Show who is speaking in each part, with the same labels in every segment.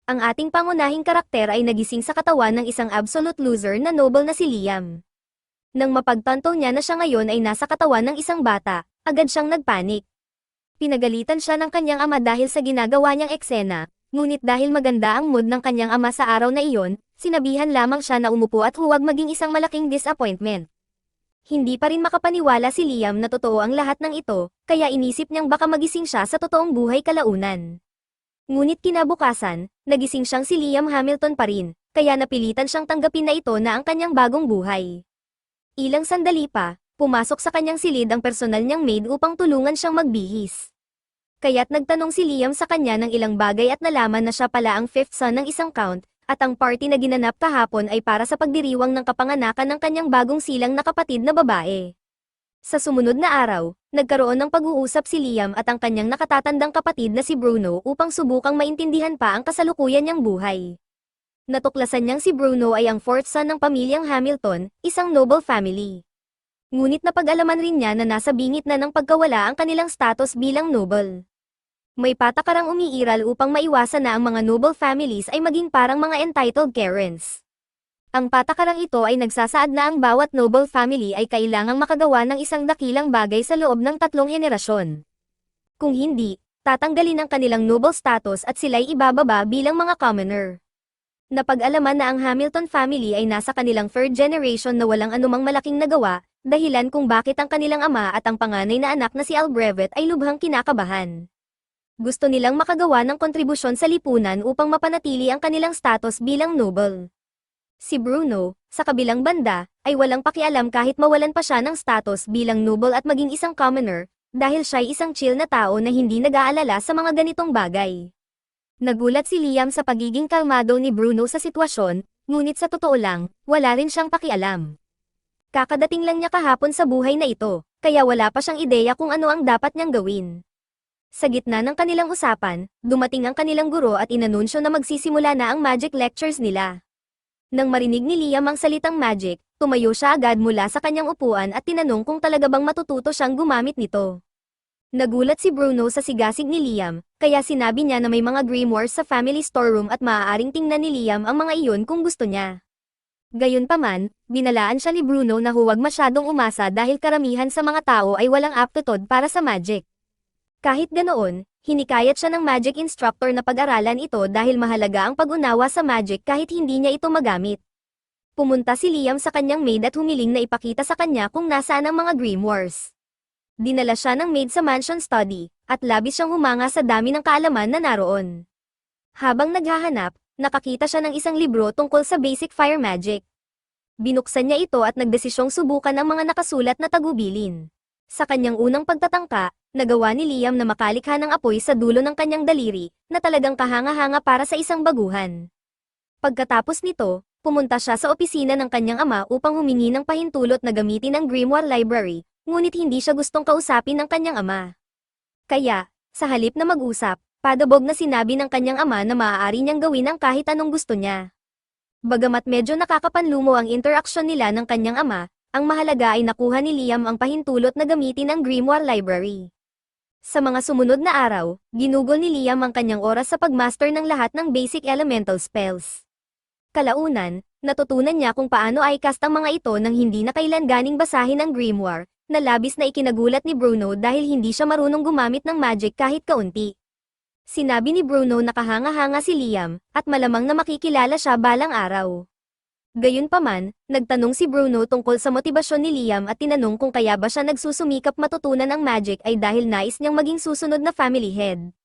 Speaker 1: Ang ating pangunahing karakter ay nagising sa katawan ng isang absolute loser na noble na si Liam. Nang mapagtanto niya na siya ngayon ay nasa katawan ng isang bata, agad siyang nagpanik. Pinagalitan siya ng kanyang ama dahil sa ginagawa niyang eksena, ngunit dahil maganda ang mood ng kanyang ama sa araw na iyon, sinabihan lamang siya na umupo at huwag maging isang malaking disappointment. Hindi pa rin makapaniwala si Liam na totoo ang lahat ng ito, kaya inisip niyang baka magising siya sa totoong buhay kalaunan. Ngunit kinabukasan, nagising siyang si Liam Hamilton pa rin, kaya napilitan siyang tanggapin na ito na ang kanyang bagong buhay. Ilang sandali pa, pumasok sa kanyang silid ang personal niyang maid upang tulungan siyang magbihis. Kaya't nagtanong si Liam sa kanya ng ilang bagay at nalaman na siya pala ang fifth son ng isang count, at ang party na ginanap kahapon ay para sa pagdiriwang ng kapanganakan ng kanyang bagong silang na kapatid na babae. Sa sumunod na araw, nagkaroon ng pag-uusap si Liam at ang kanyang nakatatandang kapatid na si Bruno upang subukang maintindihan pa ang kasalukuyan niyang buhay. Natuklasan niyang si Bruno ay ang fourth son ng pamilyang Hamilton, isang noble family. Ngunit napag-alaman rin niya na nasa bingit na ng pagkawala ang kanilang status bilang noble. May patakarang umiiral upang maiwasan na ang mga noble families ay maging parang mga entitled Karens. Ang patakarang ito ay nagsasaad na ang bawat noble family ay kailangang makagawa ng isang dakilang bagay sa loob ng 3 henerasyon. Kung hindi, tatanggalin ang kanilang noble status at sila'y ibababa bilang mga commoner. Napag-alaman na ang Hamilton family ay nasa kanilang third generation na walang anumang malaking nagawa, dahilan kung bakit ang kanilang ama at ang panganay na anak na si Albrevet ay lubhang kinakabahan. Gusto nilang makagawa ng kontribusyon sa lipunan upang mapanatili ang kanilang status bilang noble. Si Bruno, sa kabilang banda, ay walang pakialam kahit mawalan pa siya ng status bilang noble at maging isang commoner, dahil siya'y isang chill na tao na hindi nag-aalala sa mga ganitong bagay. Nagulat si Liam sa pagiging kalmado ni Bruno sa sitwasyon, ngunit sa totoo lang, wala rin siyang pakialam. Kakadating lang niya kahapon sa buhay na ito, kaya wala pa siyang ideya kung ano ang dapat niyang gawin. Sa gitna ng kanilang usapan, dumating ang kanilang guro at inanunsyo na magsisimula na ang magic lectures nila. Nang marinig ni Liam ang salitang magic, tumayo siya agad mula sa kanyang upuan at tinanong kung talaga bang matututo siyang gumamit nito. Nagulat si Bruno sa sigasig ni Liam, kaya sinabi niya na may mga grimoires sa family storeroom at maaaring tingnan ni Liam ang mga iyon kung gusto niya. Gayunpaman, binalaan siya ni Bruno na huwag masyadong umasa dahil karamihan sa mga tao ay walang aptitude para sa magic. Kahit ganoon, hinikayat siya ng magic instructor na pag-aralan ito dahil mahalaga ang pag-unawa sa magic kahit hindi niya ito magamit. Pumunta si Liam sa kanyang maid at humiling na ipakita sa kanya kung nasaan ang mga grimoires. Dinala siya ng maid sa mansion study, at labis siyang humanga sa dami ng kaalaman na naroon. Habang naghahanap, nakakita siya ng isang libro tungkol sa basic fire magic. Binuksan niya ito at nagdesisyong subukan ang mga nakasulat na tagubilin. Sa kanyang unang pagtatangka, nagawa ni Liam na makalikha ng apoy sa dulo ng kanyang daliri, na talagang kahanga-hanga para sa isang baguhan. Pagkatapos nito, pumunta siya sa opisina ng kanyang ama upang humingi ng pahintulot na gamitin ang Grimoire Library, ngunit hindi siya gustong kausapin ng kanyang ama. Kaya, sa halip na mag-usap, padabog na sinabi ng kanyang ama na maaari niyang gawin ang kahit anong gusto niya. Bagamat medyo nakakapanlumo ang interaksyon nila ng kanyang ama, ang mahalaga ay nakuha ni Liam ang pahintulot na gamitin ang Grimoire Library. Sa mga sumunod na araw, ginugol ni Liam ang kanyang oras sa pagmaster ng lahat ng basic elemental spells. Kalaunan, natutunan niya kung paano i-cast ang mga ito nang hindi na kailan ganing basahin ang Grimoire, na labis na ikinagulat ni Bruno dahil hindi siya marunong gumamit ng magic kahit kaunti. Sinabi ni Bruno na kahanga-hanga si Liam, at malamang na makikilala siya balang araw. Gayunpaman, nagtanong si Bruno tungkol sa motibasyon ni Liam at tinanong kung kaya ba siya nagsusumikap matutunan ang magic ay dahil nais niyang maging susunod na family head.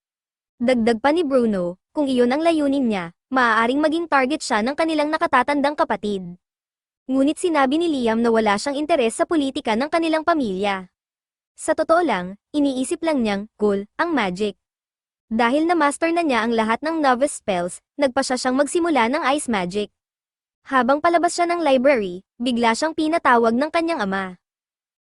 Speaker 1: Dagdag pa ni Bruno, kung iyon ang layunin niya, maaaring maging target siya ng kanilang nakatatandang kapatid. Ngunit sinabi ni Liam na wala siyang interes sa politika ng kanilang pamilya. Sa totoo lang, iniisip lang niyang, cool, ang magic. Dahil na-master na niya ang lahat ng novice spells, nagpa siya siyang magsimula ng ice magic. Habang palabas siya ng library, bigla siyang pinatawag ng kanyang ama.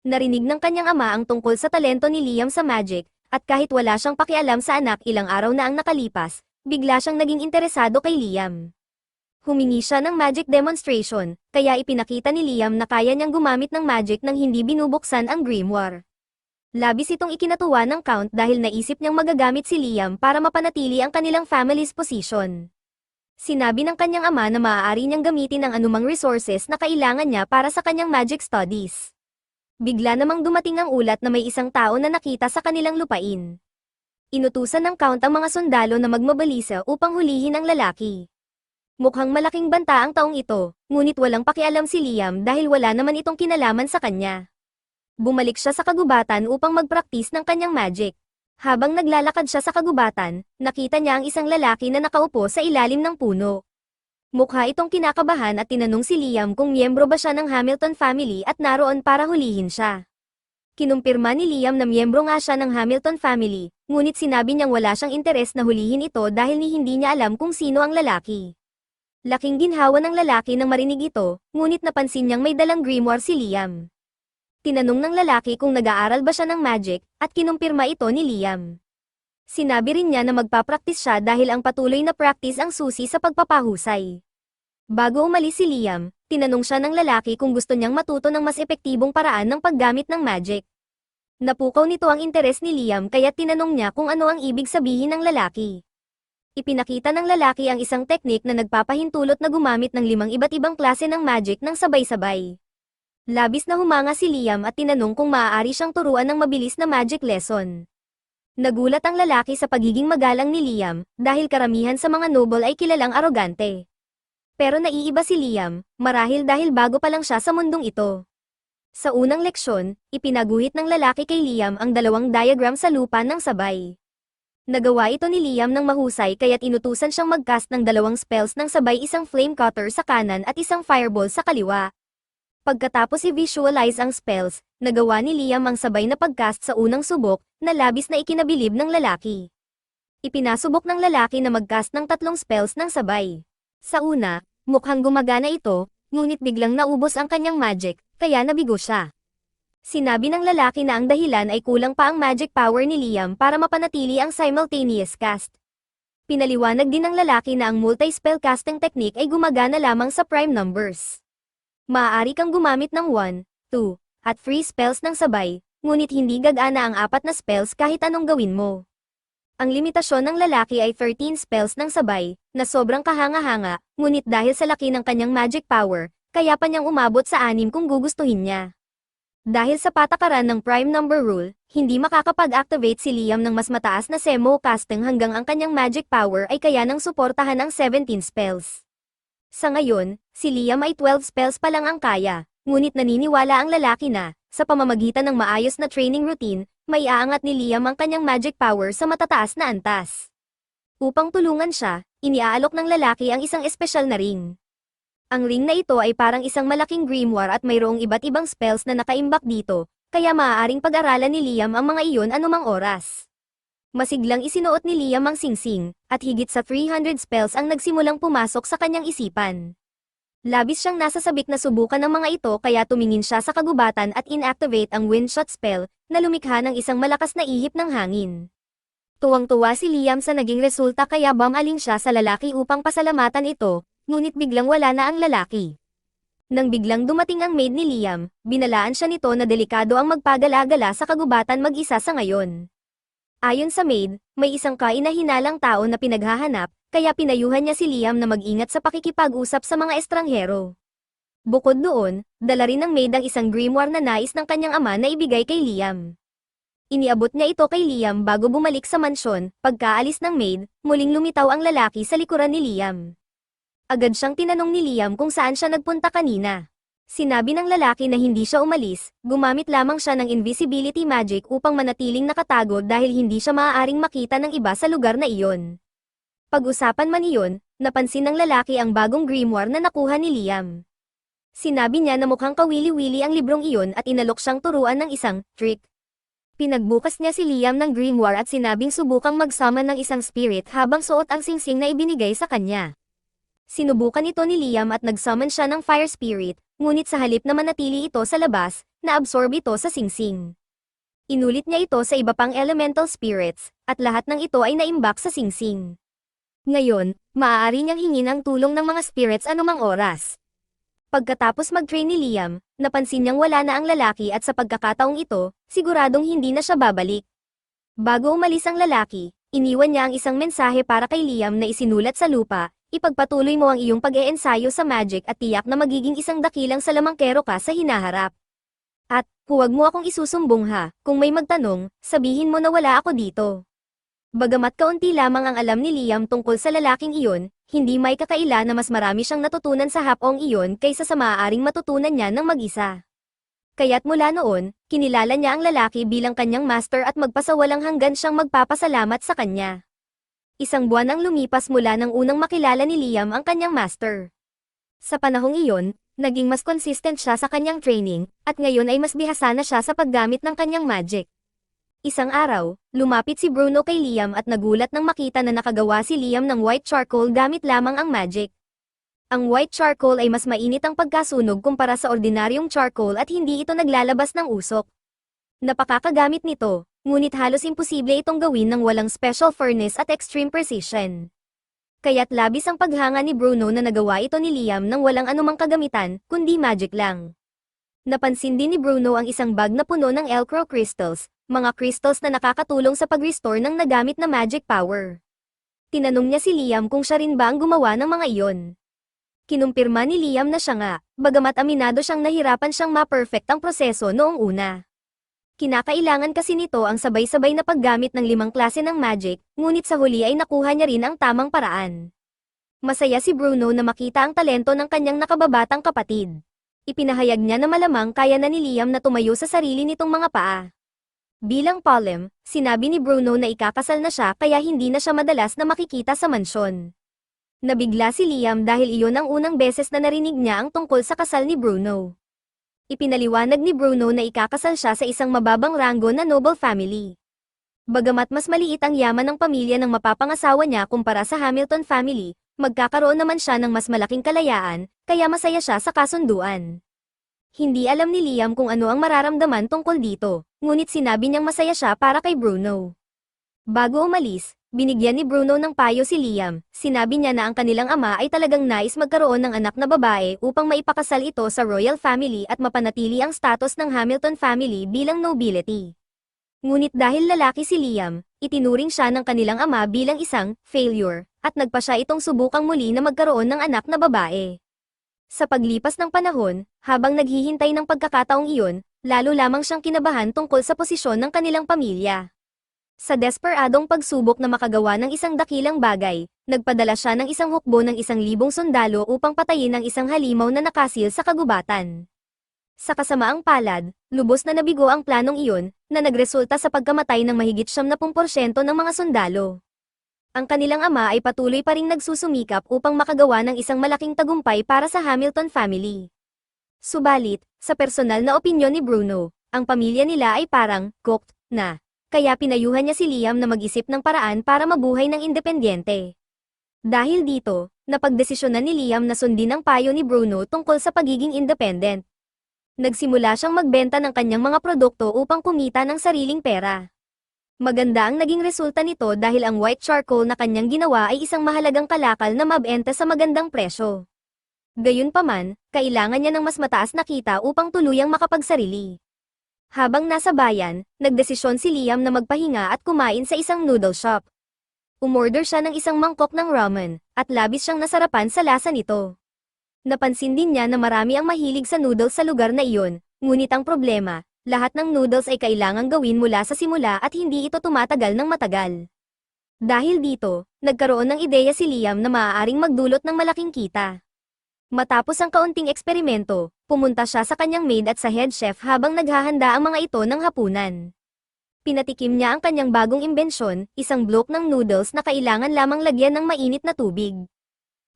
Speaker 1: Narinig ng kanyang ama ang tungkol sa talento ni Liam sa magic, at kahit wala siyang pakialam sa anak ilang araw na ang nakalipas, bigla siyang naging interesado kay Liam. Humingi siya ng magic demonstration, kaya ipinakita ni Liam na kaya niyang gumamit ng magic nang hindi binubuksan ang grimoire. Labis itong ikinatuwa ng Count dahil naisip niyang magagamit si Liam para mapanatili ang kanilang family's position. Sinabi ng kanyang ama na maaari niyang gamitin ang anumang resources na kailangan niya para sa kanyang magic studies. Bigla namang dumating ang ulat na may isang tao na nakita sa kanilang lupain. Inutusan ng Count ang mga sundalo na magmabalisa upang hulihin ang lalaki. Mukhang malaking banta ang taong ito, ngunit walang pakialam si Liam dahil wala naman itong kinalaman sa kanya. Bumalik siya sa kagubatan upang magpraktis ng kanyang magic. Habang naglalakad siya sa kagubatan, nakita niya ang isang lalaki na nakaupo sa ilalim ng puno. Mukha itong kinakabahan at tinanong si Liam kung miyembro ba siya ng Hamilton family at naroon para hulihin siya. Kinumpirma ni Liam na miyembro nga siya ng Hamilton family, ngunit sinabi niyang wala siyang interes na hulihin ito dahil hindi niya alam kung sino ang lalaki. Laking ginhawa ng lalaki nang marinig ito, ngunit napansin niyang may dalang grimoire si Liam. Tinanong ng lalaki kung nag-aaral ba siya ng magic, at kinumpirma ito ni Liam. Sinabi rin niya na magpapraktis siya dahil ang patuloy na practice ang susi sa pagpapahusay. Bago umalis si Liam, tinanong siya ng lalaki kung gusto niyang matuto ng mas epektibong paraan ng paggamit ng magic. Napukaw nito ang interes ni Liam kaya tinanong niya kung ano ang ibig sabihin ng lalaki. Ipinakita ng lalaki ang isang teknik na nagpapahintulot na gumamit ng 5 iba't ibang klase ng magic ng sabay-sabay. Labis na humanga si Liam at tinanong kung maaari siyang turuan ng mabilis na magic lesson. Nagulat ang lalaki sa pagiging magalang ni Liam, dahil karamihan sa mga noble ay kilalang arogante. Pero naiiba si Liam, marahil dahil bago pa lang siya sa mundong ito. Sa unang leksyon, ipinaguhit ng lalaki kay Liam ang 2 diagram sa lupa ng sabay. Nagawa ito ni Liam ng mahusay kaya't inutusan siyang mag-cast ng 2 spells ng sabay, isang flame cutter sa kanan at isang fireball sa kaliwa. Pagkatapos i-visualize ang spells, nagawa ni Liam ang sabay na pagcast sa unang subok, na labis na ikinabilib ng lalaki. Ipinasubok ng lalaki na mag-cast ng 3 spells ng sabay. Sa una, mukhang gumagana ito, ngunit biglang naubos ang kanyang magic, kaya nabigo siya. Sinabi ng lalaki na ang dahilan ay kulang pa ang magic power ni Liam para mapanatili ang simultaneous cast. Pinaliwanag din ng lalaki na ang multi-spell casting technique ay gumagana lamang sa prime numbers. Maaari kang gumamit ng 1, 2, at 3 spells ng sabay, ngunit hindi gagana ang 4 na spells kahit anong gawin mo. Ang limitasyon ng lalaki ay 13 spells ng sabay, na sobrang kahanga-hanga, ngunit dahil sa laki ng kanyang magic power, kaya pa niyang umabot sa 6 kung gugustuhin niya. Dahil sa patakaran ng prime number rule, hindi makakapag-activate si Liam ng mas mataas na semo casting hanggang ang kanyang magic power ay kaya nang suportahan ang 17 spells. Sa ngayon, si Liam ay 12 spells pa lang ang kaya, ngunit naniniwala ang lalaki na, sa pamamagitan ng maayos na training routine, may aangat ni Liam ang kanyang magic power sa matataas na antas. Upang tulungan siya, iniaalok ng lalaki ang isang espesyal na ring. Ang ring na ito ay parang isang malaking grimoire at mayroong iba't ibang spells na nakaimbak dito, kaya maaaring pag-aralan ni Liam ang mga iyon anumang oras. Masiglang isinuot ni Liam ang singsing, at higit sa 300 spells ang nagsimulang pumasok sa kanyang isipan. Labis siyang nasasabik na subukan ng mga ito kaya tumingin siya sa kagubatan at inactivate ang windshot spell, na lumikha ng isang malakas na ihip ng hangin. Tuwang-tuwa si Liam sa naging resulta kaya bumaling siya sa lalaki upang pasalamatan ito, ngunit biglang wala na ang lalaki. Nang biglang dumating ang maid ni Liam, binalaan siya nito na delikado ang magpagala-gala sa kagubatan mag-isa sa ngayon. Ayon sa maid, may isang kaina-hinalang tao na pinaghahanap, kaya pinayuhan niya si Liam na mag-ingat sa pakikipag-usap sa mga estranghero. Bukod doon, dala rin ng maid ang isang grimoire na nais ng kanyang ama na ibigay kay Liam. Iniabot niya ito kay Liam bago bumalik sa mansyon. Pagkaalis ng maid, muling lumitaw ang lalaki sa likuran ni Liam. Agad siyang tinanong ni Liam kung saan siya nagpunta kanina. Sinabi ng lalaki na hindi siya umalis, gumamit lamang siya ng invisibility magic upang manatiling nakatago dahil hindi siya maaaring makita ng iba sa lugar na iyon. Pag-usapan man iyon, napansin ng lalaki ang bagong grimoire na nakuha ni Liam. Sinabi niya na mukhang kawili-wili ang librong iyon at inalok siyang turuan ng isang trick. Pinagbukas niya si Liam ng grimoire at sinabing subukang mag-summon ng isang spirit habang suot ang singsing na ibinigay sa kanya. Sinubukan ito ni Liam at nag-summon siya ng fire spirit, ngunit sa halip na manatili ito sa labas, na-absorb ito sa singsing. Inulit niya ito sa iba pang elemental spirits, at lahat ng ito ay naimbak sa singsing. Ngayon, maaari niyang hingin ang tulong ng mga spirits anumang oras. Pagkatapos mag-train ni Liam, napansin niyang wala na ang lalaki at sa pagkakataong ito, siguradong hindi na siya babalik. Bago umalis ang lalaki, iniwan niya ang isang mensahe para kay Liam na isinulat sa lupa. Ipagpatuloy mo ang iyong pag-eensayo sa magic at tiyak na magiging isang dakilang salamangkero ka sa hinaharap. At, huwag mo akong isusumbong ha, kung may magtanong, sabihin mo na wala ako dito. Bagamat kaunti lamang ang alam ni Liam tungkol sa lalaking iyon, hindi may kakaila na mas marami siyang natutunan sa hapong iyon kaysa sa maaaring matutunan niya ng mag-isa. Kaya't mula noon, kinilala niya ang lalaki bilang kanyang master at magpasawalang hanggan siyang magpapasalamat sa kanya. Isang buwan ang lumipas mula nang unang makilala ni Liam ang kanyang master. Sa panahong iyon, naging mas consistent siya sa kanyang training, at ngayon ay mas bihasa na siya sa paggamit ng kanyang magic. Isang araw, lumapit si Bruno kay Liam at nagulat nang makita na nakagawa si Liam ng white charcoal gamit lamang ang magic. Ang white charcoal ay mas mainit ang pagkasunog kumpara sa ordinaryong charcoal at hindi ito naglalabas ng usok. Napakakagamit nito, ngunit halos imposible itong gawin ng walang special furnace at extreme precision. Kaya't labis ang paghanga ni Bruno na nagawa ito ni Liam nang walang anumang kagamitan, kundi magic lang. Napansin din ni Bruno ang isang bag na puno ng Elcro crystals, mga crystals na nakakatulong sa pag-restore ng nagamit na magic power. Tinanong niya si Liam kung siya rin ba ang gumawa ng mga iyon. Kinumpirma ni Liam na siya nga, bagamat aminado siyang nahirapan siyang ma-perfect ang proseso noong una. Kinakailangan kasi nito ang sabay-sabay na paggamit ng 5 klase ng magic, ngunit sa huli ay nakuha niya rin ang tamang paraan. Masaya si Bruno na makita ang talento ng kanyang nakababatang kapatid. Ipinahayag niya na malamang kaya na ni Liam na tumayo sa sarili nitong mga paa. Bilang Polem, sinabi ni Bruno na ikakasal na siya kaya hindi na siya madalas na makikita sa mansyon. Nabigla si Liam dahil iyon ang unang beses na narinig niya ang tungkol sa kasal ni Bruno. Ipinaliwanag ni Bruno na ikakasal siya sa isang mababang ranggo na noble family. Bagamat mas maliit ang yaman ng pamilya ng mapapangasawa niya kumpara sa Hamilton family, magkakaroon naman siya ng mas malaking kalayaan, kaya masaya siya sa kasunduan. Hindi alam ni Liam kung ano ang mararamdaman tungkol dito, ngunit sinabi niyang masaya siya para kay Bruno. Bago umalis, binigyan ni Bruno ng payo si Liam, sinabi niya na ang kanilang ama ay talagang nais magkaroon ng anak na babae upang maipakasal ito sa royal family at mapanatili ang status ng Hamilton family bilang nobility. Ngunit dahil lalaki si Liam, itinuring siya ng kanilang ama bilang isang failure, at nagpa siya itong subukang muli na magkaroon ng anak na babae. Sa paglipas ng panahon, habang naghihintay ng pagkakataong iyon, lalo lamang siyang kinabahan tungkol sa posisyon ng kanilang pamilya. Sa desperadong pagsubok na makagawa ng isang dakilang bagay, nagpadala siya ng isang hukbo ng 1,000 sundalo upang patayin ang isang halimaw na nakasil sa kagubatan. Sa kasamaang palad, lubos na nabigo ang planong iyon, na nagresulta sa pagkamatay ng mahigit 70% ng mga sundalo. Ang kanilang ama ay patuloy pa ring nagsusumikap upang makagawa ng isang malaking tagumpay para sa Hamilton family. Subalit, sa personal na opinyon ni Bruno, ang pamilya nila ay parang cooked na. Kaya pinayuhan niya si Liam na mag-isip ng paraan para mabuhay ng independyente. Dahil dito, napagdesisyonan ni Liam na sundin ang payo ni Bruno tungkol sa pagiging independent. Nagsimula siyang magbenta ng kanyang mga produkto upang kumita ng sariling pera. Maganda ang naging resulta nito dahil ang white charcoal na kanyang ginawa ay isang mahalagang kalakal na mabenta sa magandang presyo. Gayunpaman, kailangan niya ng mas mataas na kita upang tuluyang makapagsarili. Habang nasa bayan, nagdesisyon si Liam na magpahinga at kumain sa isang noodle shop. Umorder siya ng isang mangkok ng ramen, at labis siyang nasarapan sa lasa nito. Napansin din niya na marami ang mahilig sa noodles sa lugar na iyon, ngunit ang problema, lahat ng noodles ay kailangang gawin mula sa simula at hindi ito tumatagal ng matagal. Dahil dito, nagkaroon ng ideya si Liam na maaaring magdulot ng malaking kita. Matapos ang kaunting eksperimento, pumunta siya sa kanyang maid at sa head chef habang naghahanda ang mga ito ng hapunan. Pinatikim niya ang kanyang bagong imbensyon, isang bloke ng noodles na kailangan lamang lagyan ng mainit na tubig.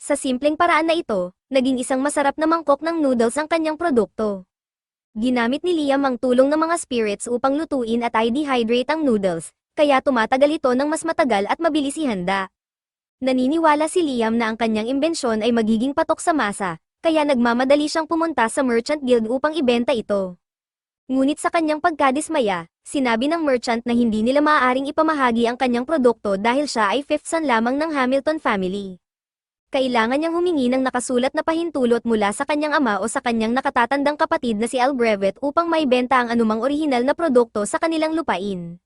Speaker 1: Sa simpleng paraan na ito, naging isang masarap na mangkok ng noodles ang kanyang produkto. Ginamit ni Liam ang tulong ng mga spirits upang lutuin at i-dehydrate ang noodles, kaya tumatagal ito ng mas matagal at mabilis ihanda. Naniniwala si Liam na ang kanyang imbensyon ay magiging patok sa masa, kaya nagmamadali siyang pumunta sa Merchant Guild upang ibenta ito. Ngunit sa kanyang pagkadismaya, sinabi ng merchant na hindi nila maaaring ipamahagi ang kanyang produkto dahil siya ay fifth son lamang ng Hamilton family. Kailangan niyang humingi ng nakasulat na pahintulot mula sa kanyang ama o sa kanyang nakatatandang kapatid na si Albrevet upang maibenta ang anumang orihinal na produkto sa kanilang lupain.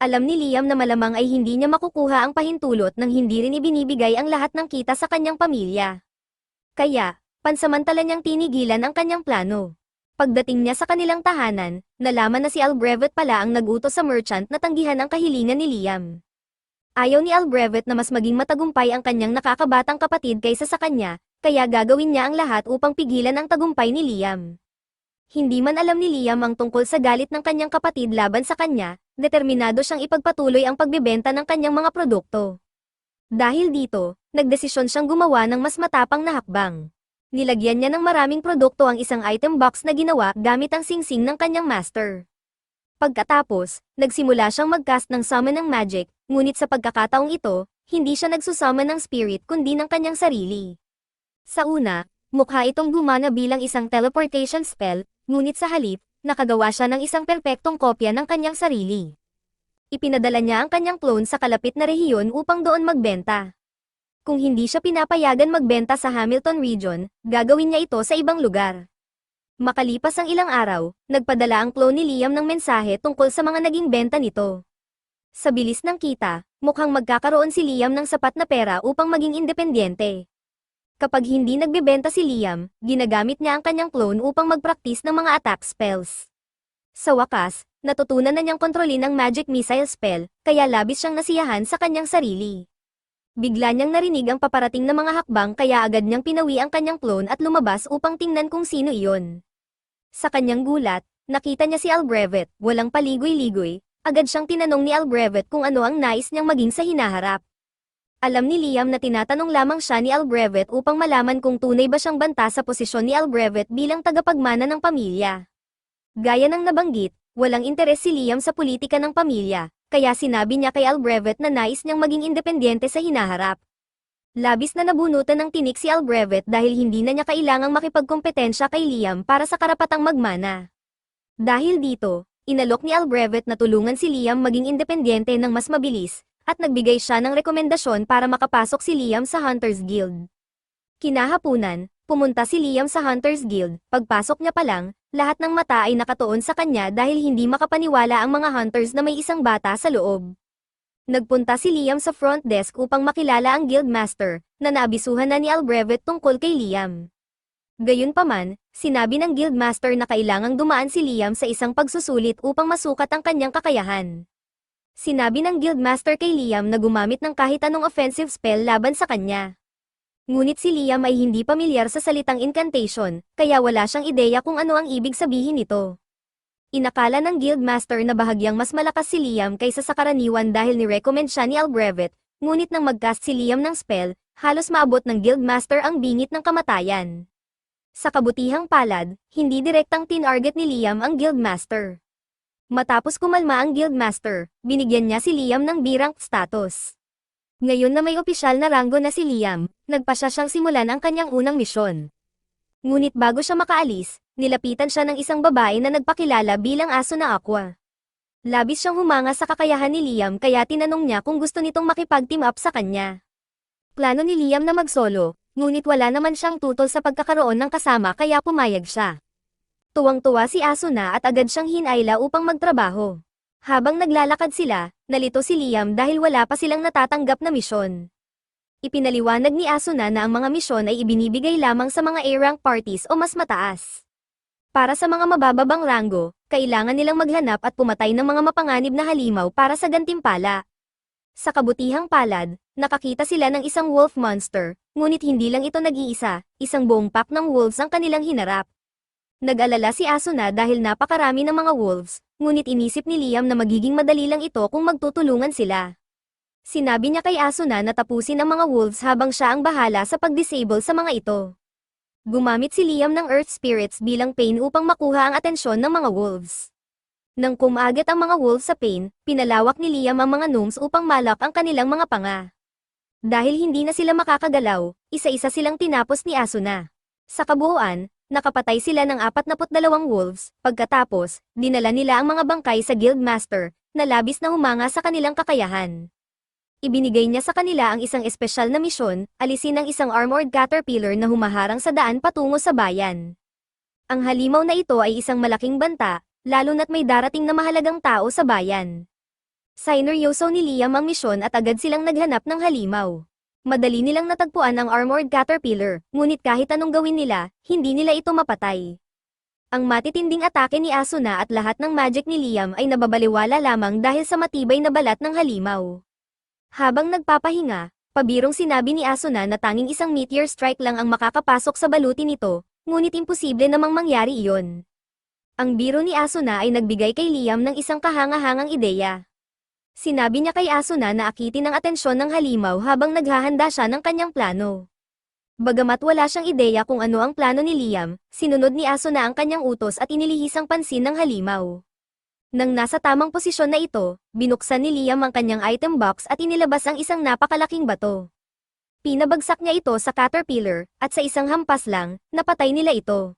Speaker 1: Alam ni Liam na malamang ay hindi niya makukuha ang pahintulot nang hindi rin ibinibigay ang lahat ng kita sa kanyang pamilya. Kaya, pansamantala niyang tinigilan ang kanyang plano. Pagdating niya sa kanilang tahanan, nalaman na si Albrevet pala ang nag-utos sa merchant na tanggihan ang kahilingan ni Liam. Ayaw ni Albrevet na mas maging matagumpay ang kanyang nakakabatang kapatid kaysa sa kanya, kaya gagawin niya ang lahat upang pigilan ang tagumpay ni Liam. Hindi man alam ni Liam ang tungkol sa galit ng kanyang kapatid laban sa kanya, determinado siyang ipagpatuloy ang pagbebenta ng kanyang mga produkto. Dahil dito, nagdesisyon siyang gumawa ng mas matapang na hakbang. Nilagyan niya ng maraming produkto ang isang item box na ginawa gamit ang singsing ng kanyang master. Pagkatapos, nagsimula siyang mag-cast ng summon ng magic, ngunit sa pagkakataong ito, hindi siya nagsusummon ng spirit kundi ng kanyang sarili. Sa una, mukha itong gumana bilang isang teleportation spell, ngunit sa halip, nakagawa siya ng isang perpektong kopya ng kanyang sarili. Ipinadala niya ang kanyang clone sa kalapit na rehiyon upang doon magbenta. Kung hindi siya pinapayagan magbenta sa Hamilton region, gagawin niya ito sa ibang lugar. Makalipas ang ilang araw, nagpadala ang clone ni Liam ng mensahe tungkol sa mga naging benta nito. Sa bilis ng kita, mukhang magkakaroon si Liam ng sapat na pera upang maging independyente. Kapag hindi nagbebenta si Liam, ginagamit niya ang kanyang clone upang magpraktis ng mga attack spells. Sa wakas, natutunan na niyang kontrolin ang magic missile spell, kaya labis siyang nasiyahan sa kanyang sarili. Bigla niyang narinig ang paparating na mga hakbang kaya agad niyang pinawi ang kanyang clone at lumabas upang tingnan kung sino iyon. Sa kanyang gulat, nakita niya si Albrevet, walang paligoy-ligoy, agad siyang tinanong ni Albrevet kung ano ang nais niyang maging sa hinaharap. Alam ni Liam na tinatanong lamang siya ni Albrevet upang malaman kung tunay ba siyang banta sa posisyon ni Albrevet bilang tagapagmana ng pamilya. Gaya ng nabanggit, walang interes si Liam sa politika ng pamilya, kaya sinabi niya kay Albrevet na nais niyang maging independyente sa hinaharap. Labis na nabunutan ng tinik si Albrevet dahil hindi na niya kailangang makipagkompetensya kay Liam para sa karapatang magmana. Dahil dito, inalok ni Albrevet na tulungan si Liam maging independyente ng mas mabilis, at nagbigay siya ng rekomendasyon para makapasok si Liam sa Hunters Guild. Kinahapunan, pumunta si Liam sa Hunters Guild, pagpasok niya pa lang, lahat ng mata ay nakatuon sa kanya dahil hindi makapaniwala ang mga hunters na may isang bata sa loob. Nagpunta si Liam sa front desk upang makilala ang guildmaster, na naabisuhan na ni Albrevet tungkol kay Liam. Gayunpaman, sinabi ng guildmaster na kailangang dumaan si Liam sa isang pagsusulit upang masukat ang kanyang kakayahan. Sinabi ng guildmaster kay Liam na gumamit ng kahit anong offensive spell laban sa kanya. Ngunit si Liam ay hindi pamilyar sa salitang incantation, kaya wala siyang ideya kung ano ang ibig sabihin nito. Inakala ng guildmaster na bahagyang mas malakas si Liam kaysa sa karaniwan dahil ni-recommend siya ni Albrevet, ngunit nang mag-cast si Liam ng spell, halos maabot ng guildmaster ang bingit ng kamatayan. Sa kabutihang palad, hindi direktang tinarget ni Liam ang guildmaster. Matapos kumalma ang guildmaster, binigyan niya si Liam ng B-rank status. Ngayon na may opisyal na ranggo na si Liam, nagpasya siyang simulan ang kanyang unang misyon. Ngunit bago siya makaalis, nilapitan siya ng isang babae na nagpakilala bilang aso na Aqua. Labis siyang humanga sa kakayahan ni Liam kaya tinanong niya kung gusto nitong makipag-team up sa kanya. Plano ni Liam na mag-solo, ngunit wala naman siyang tutol sa pagkakaroon ng kasama kaya pumayag siya. Tuwang-tuwa si Asuna at agad siyang hinayla upang magtrabaho. Habang naglalakad sila, nalito si Liam dahil wala pa silang natatanggap na misyon. Ipinaliwanag ni Asuna na ang mga misyon ay ibinibigay lamang sa mga A-rank parties o mas mataas. Para sa mga mabababang ranggo, kailangan nilang maghanap at pumatay ng mga mapanganib na halimaw para sa gantimpala. Sa kabutihang palad, nakakita sila ng isang wolf monster, ngunit hindi lang ito nag-iisa, isang buong pack ng wolves ang kanilang hinarap. Nag-alala si Asuna dahil napakarami ng mga wolves, ngunit inisip ni Liam na magiging madali lang ito kung magtutulungan sila. Sinabi niya kay Asuna na tapusin ang mga wolves habang siya ang bahala sa pag-disable sa mga ito. Gumamit si Liam ng Earth Spirits bilang pain upang makuha ang atensyon ng mga wolves. Nang kumagat ang mga wolves sa pain, pinalawak ni Liam ang mga gnomes upang malak ang kanilang mga panga. Dahil hindi na sila makakagalaw, isa-isa silang tinapos ni Asuna. Sa kabuuan, nakapatay sila ng 42 wolves, pagkatapos, dinala nila ang mga bangkay sa guildmaster, na labis na humanga sa kanilang kakayahan. Ibinigay niya sa kanila ang isang espesyal na misyon, alisin ang isang armored caterpillar na humaharang sa daan patungo sa bayan. Ang halimaw na ito ay isang malaking banta, lalo na't may darating na mahalagang tao sa bayan. Sineryoso ni Liam ang misyon at agad silang naghanap ng halimaw. Madali nilang natagpuan ang armored caterpillar, ngunit kahit anong gawin nila, hindi nila ito mapatay. Ang matitinding atake ni Asuna at lahat ng magic ni Liam ay nababaliwala lamang dahil sa matibay na balat ng halimaw. Habang nagpapahinga, pabirong sinabi ni Asuna na tanging isang meteor strike lang ang makakapasok sa baluti nito, ngunit imposible namang mangyari iyon. Ang biro ni Asuna ay nagbigay kay Liam ng isang kahanga-hangang ideya. Sinabi niya kay Asuna na akitin ang atensyon ng halimaw habang naghahanda siya ng kanyang plano. Bagamat wala siyang ideya kung ano ang plano ni Liam, sinunod ni Asuna ang kanyang utos at inilihis ang pansin ng halimaw. Nang nasa tamang posisyon na ito, binuksan ni Liam ang kanyang item box at inilabas ang isang napakalaking bato. Pinabagsak niya ito sa caterpillar, at sa isang hampas lang, napatay nila ito.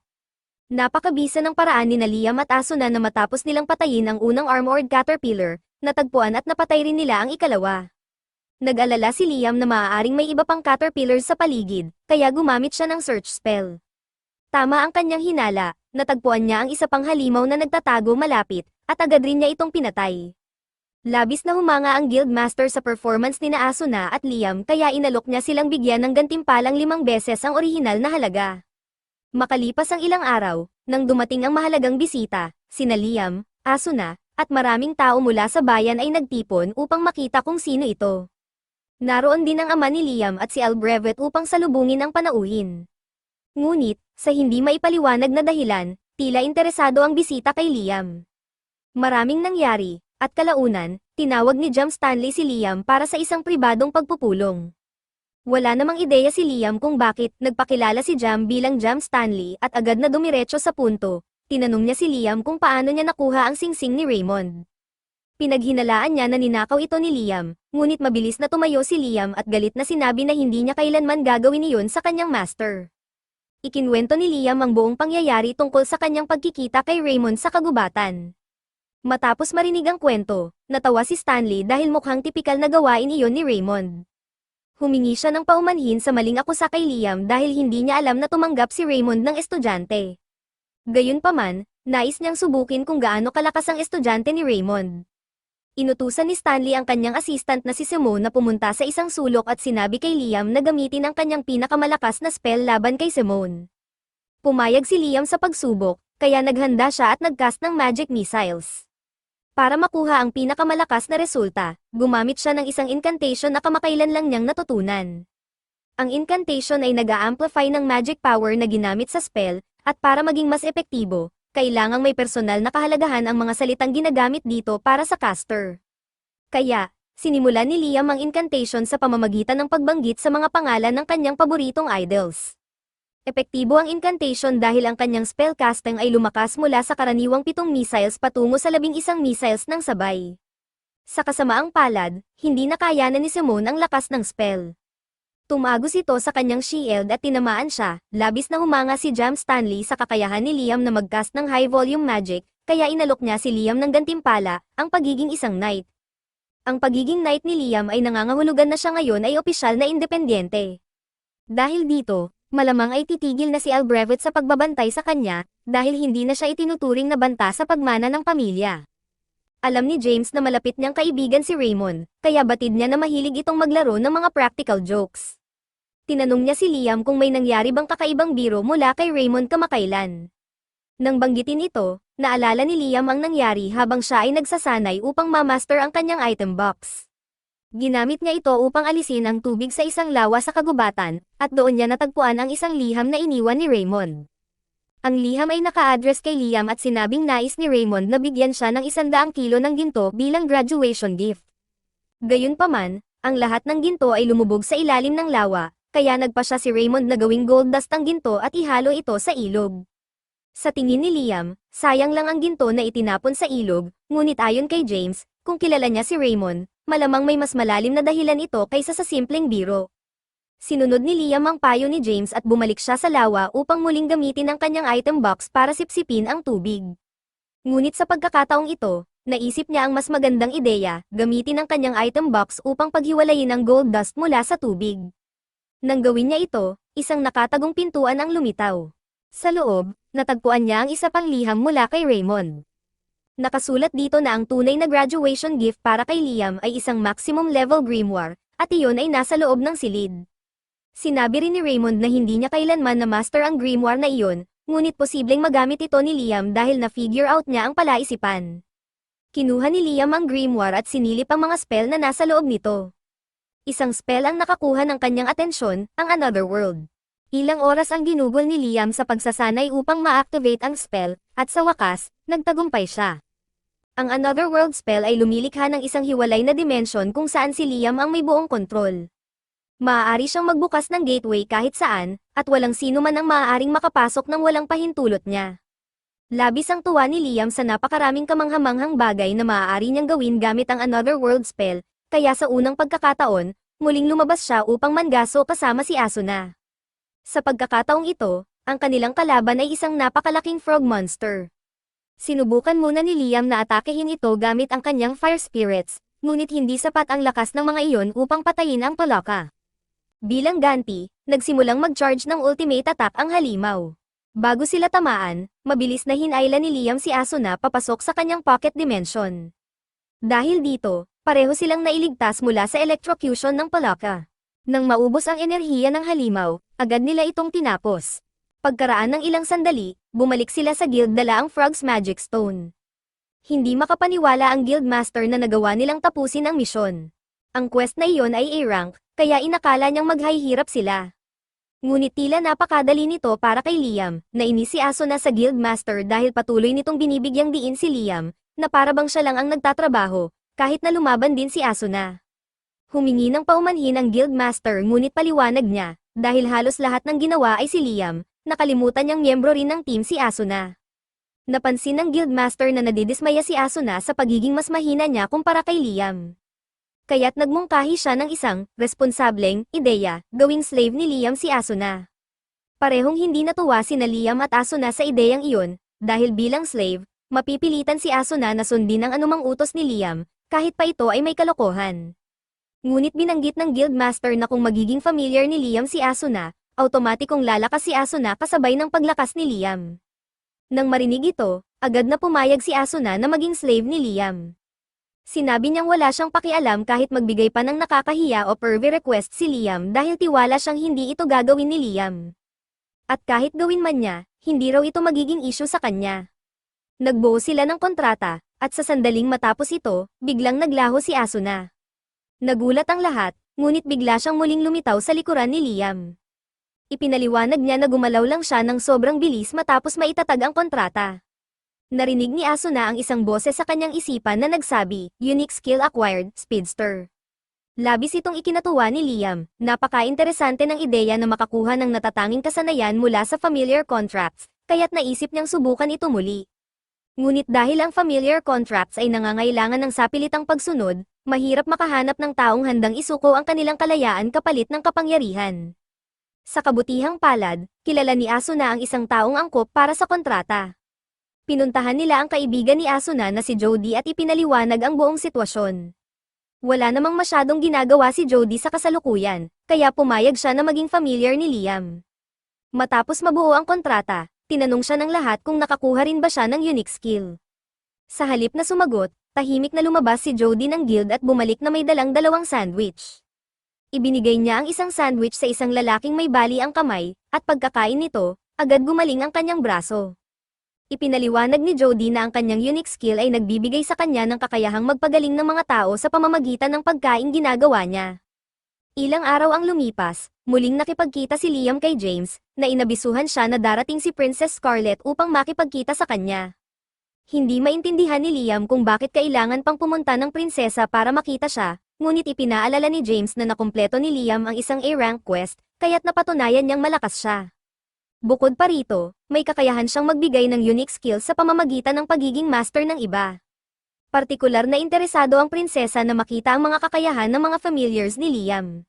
Speaker 1: Napakabisa ng paraan ni Liam at Asuna na matapos nilang patayin ang unang armored caterpillar, natagpuan at napatay rin nila ang ikalawa. Nag-alala si Liam na maaaring may iba pang caterpillars sa paligid, kaya gumamit siya ng search spell. Tama ang kanyang hinala, natagpuan niya ang isa pang halimaw na nagtatago malapit, at agad rin niya itong pinatay. Labis na humanga ang guildmaster sa performance ni Asuna at Liam kaya inalok niya silang bigyan ng gantimpalang 5 beses ang orihinal na halaga. Makalipas ang ilang araw, nang dumating ang mahalagang bisita, sina Liam, Asuna, at maraming tao mula sa bayan ay nagtipon upang makita kung sino ito. Naroon din ang ama ni Liam at si Albrevet upang salubungin ang panauhin. Ngunit, sa hindi maipaliwanag na dahilan, tila interesado ang bisita kay Liam. Maraming nangyari, at kalaunan, tinawag ni Jam Stanley si Liam para sa isang pribadong pagpupulong. Wala namang ideya si Liam kung bakit nagpakilala si Jam bilang Jam Stanley at agad na dumiretso sa punto. Tinanong niya si Liam kung paano niya nakuha ang singsing ni Raymond. Pinaghinalaan niya na ninakaw ito ni Liam, ngunit mabilis na tumayo si Liam at galit na sinabi na hindi niya kailanman gagawin iyon sa kanyang master. Ikinwento ni Liam ang buong pangyayari tungkol sa kanyang pagkikita kay Raymond sa kagubatan. Matapos marinig ang kwento, natawa si Stanley dahil mukhang tipikal na gawain iyon ni Raymond. Humingi siya ng paumanhin sa maling akusa kay Liam dahil hindi niya alam na tumanggap si Raymond ng estudyante. Gayunpaman, nais niyang subukin kung gaano kalakas ang estudyante ni Raymond. Inutusan ni Stanley ang kanyang assistant na si Simone na pumunta sa isang sulok at sinabi kay Liam na gamitin ang kanyang pinakamalakas na spell laban kay Simone. Pumayag si Liam sa pagsubok, kaya naghanda siya at nagcast ng magic missiles. Para makuha ang pinakamalakas na resulta, gumamit siya ng isang incantation na kamakailan lang niyang natutunan. Ang incantation ay nag-a-amplify ng magic power na ginamit sa spell, at para maging mas epektibo, kailangang may personal na kahalagahan ang mga salitang ginagamit dito para sa caster. Kaya, sinimulan ni Liam ang incantation sa pamamagitan ng pagbanggit sa mga pangalan ng kanyang paboritong idols. Epektibo ang incantation dahil ang kanyang spellcasting ay lumakas mula sa karaniwang 7 missiles patungo sa 11 missiles ng sabay. Sa kasamaang palad, hindi nakayanan ni Simone ang lakas ng spell. Tumagos ito sa kanyang shield at tinamaan siya, labis na humanga si Jam Stanley sa kakayahan ni Liam na mag-cast ng high-volume magic, kaya inalok niya si Liam ng gantimpala, ang pagiging isang knight. Ang pagiging knight ni Liam ay nangangahulugan na siya ngayon ay opisyal na independyente. Dahil dito, malamang ay titigil na si Albrevet sa pagbabantay sa kanya, dahil hindi na siya itinuturing na banta sa pagmana ng pamilya. Alam ni James na malapit niyang kaibigan si Raymond, kaya batid niya na mahilig itong maglaro ng mga practical jokes. Tinanong niya si Liam kung may nangyari bang kakaibang biro mula kay Raymond kamakailan. Nang banggitin ito, naalala ni Liam ang nangyari habang siya ay nagsasanay upang ma-master ang kanyang item box. Ginamit niya ito upang alisin ang tubig sa isang lawa sa kagubatan, at doon niya natagpuan ang isang liham na iniwan ni Raymond. Ang liham ay naka-address kay Liam at sinabing nais ni Raymond na bigyan siya ng 100 kilo ng ginto bilang graduation gift. Gayunpaman, ang lahat ng ginto ay lumubog sa ilalim ng lawa, kaya nagpa siya si Raymond na gawing gold dust ang ginto at ihalo ito sa ilog. Sa tingin ni Liam, sayang lang ang ginto na itinapon sa ilog, ngunit ayon kay James, kung kilala niya si Raymond, malamang may mas malalim na dahilan ito kaysa sa simpleng biro. Sinunod ni Liam ang payo ni James at bumalik siya sa lawa upang muling gamitin ang kanyang item box para sipsipin ang tubig. Ngunit sa pagkakataong ito, naisip niya ang mas magandang ideya, gamitin ang kanyang item box upang paghiwalayin ang gold dust mula sa tubig. Nang gawin niya ito, isang nakatagong pintuan ang lumitaw. Sa loob, natagpuan niya ang isa pang liham mula kay Raymond. Nakasulat dito na ang tunay na graduation gift para kay Liam ay isang maximum level grimoire, at iyon ay nasa loob ng silid. Sinabi rin ni Raymond na hindi niya kailanman na master ang grimoire na iyon, ngunit posibleng magamit ito ni Liam dahil na-figure out niya ang palaisipan. Kinuha ni Liam ang grimoire at sinilip ang mga spell na nasa loob nito. Isang spell ang nakakuha ng kanyang atensyon, ang Another World. Ilang oras ang ginugol ni Liam sa pagsasanay upang ma-activate ang spell, at sa wakas, nagtagumpay siya. Ang Another World spell ay lumilikha ng isang hiwalay na dimension kung saan si Liam ang may buong kontrol. Maaari siyang magbukas ng gateway kahit saan, at walang sino man ang maaaring makapasok nang walang pahintulot niya. Labis ang tuwa ni Liam sa napakaraming kamanghamanghang bagay na maaari niyang gawin gamit ang Another World spell, kaya sa unang pagkakataon, muling lumabas siya upang mangaso kasama si Asuna. Sa pagkakataong ito, ang kanilang kalaban ay isang napakalaking frog monster. Sinubukan muna ni Liam na atakehin ito gamit ang kanyang fire spirits, ngunit hindi sapat ang lakas ng mga iyon upang patayin ang Palaka. Bilang ganti, nagsimulang mag-charge ng ultimate attack ang halimaw. Bago sila tamaan, mabilis na hinayla ni Liam si Asuna papasok sa kanyang pocket dimension. Dahil dito, pareho silang nailigtas mula sa electrocution ng Palaka. Nang maubos ang enerhiya ng halimaw, agad nila itong tinapos. Pagkaraan ng ilang sandali, bumalik sila sa guild dala ang Frog's Magic Stone. Hindi makapaniwala ang guildmaster na nagawa nilang tapusin ang misyon. Ang quest na iyon ay A-rank, kaya inakala niyang maghihirap sila. Ngunit tila napakadali nito para kay Liam, nainis si Asuna sa guildmaster dahil patuloy nitong binibigyang diin si Liam, na parabang siya lang ang nagtatrabaho, kahit na lumaban din si Asuna. Humingi ng paumanhin ang guildmaster ngunit paliwanag niya, dahil halos lahat ng ginawa ay si Liam, nakalimutan niyang miyembro rin ng team si Asuna. Napansin ng guildmaster na nadidismaya si Asuna sa pagiging mas mahina niya kumpara kay Liam. Kaya't nagmungkahi siya ng isang, responsableng, ideya, gawing slave ni Liam si Asuna. Parehong hindi natuwa sina Liam at Asuna sa ideyang iyon, dahil bilang slave, mapipilitan si Asuna na sundin ang anumang utos ni Liam, kahit pa ito ay may kalokohan. Ngunit binanggit ng guildmaster na kung magiging familiar ni Liam si Asuna, automatikong lalakas si Asuna kasabay ng paglakas ni Liam. Nang marinig ito, agad na pumayag si Asuna na maging slave ni Liam. Sinabi niyang wala siyang pakialam kahit magbigay pa ng nakakahiya o pervy request si Liam dahil tiwala siyang hindi ito gagawin ni Liam. At kahit gawin man niya, hindi raw ito magiging issue sa kanya. Nagbuo sila ng kontrata, at sa sandaling matapos ito, biglang naglaho si Asuna. Nagulat ang lahat, ngunit bigla siyang muling lumitaw sa likuran ni Liam. Ipinaliwanag niya na gumalaw lang siya ng sobrang bilis matapos maitatag ang kontrata. Narinig ni Asuna ang isang boses sa kanyang isipan na nagsabi, "Unique skill acquired, speedster." Labis itong ikinatuwa ni Liam, napaka-interesante ng ideya na makakuha ng natatanging kasanayan mula sa familiar contracts, kaya't naisip niyang subukan ito muli. Ngunit dahil ang familiar contracts ay nangangailangan ng sapilitang pagsunod, mahirap makahanap ng taong handang isuko ang kanilang kalayaan kapalit ng kapangyarihan. Sa kabutihang palad, kilala ni Asuna ang isang taong angkop para sa kontrata. Pinuntahan nila ang kaibigan ni Asuna na si Jody at ipinaliwanag ang buong sitwasyon. Wala namang masyadong ginagawa si Jody sa kasalukuyan, kaya pumayag siya na maging familiar ni Liam. Matapos mabuo ang kontrata, tinanong siya ng lahat kung nakakuha rin ba siya ng unique skill. Sa halip na sumagot, tahimik na lumabas si Jody ng guild at bumalik na may dalang dalawang sandwich. Ibinigay niya ang isang sandwich sa isang lalaking may bali ang kamay, at pagkakain nito, agad gumaling ang kanyang braso. Ipinaliwanag ni Jody na ang kanyang unique skill ay nagbibigay sa kanya ng kakayahang magpagaling ng mga tao sa pamamagitan ng pagkaing ginagawa niya. Ilang araw ang lumipas, muling nakipagkita si Liam kay James, na inabisuhan siya na darating si Princess Scarlet upang makipagkita sa kanya. Hindi maintindihan ni Liam kung bakit kailangan pang pumunta ng prinsesa para makita siya, ngunit ipinaalala ni James na nakumpleto ni Liam ang isang A-rank quest, kaya't napatunayan niyang malakas siya. Bukod pa rito, may kakayahan siyang magbigay ng unique skills sa pamamagitan ng pagiging master ng iba. Partikular na interesado ang prinsesa na makita ang mga kakayahan ng mga familiars ni Liam.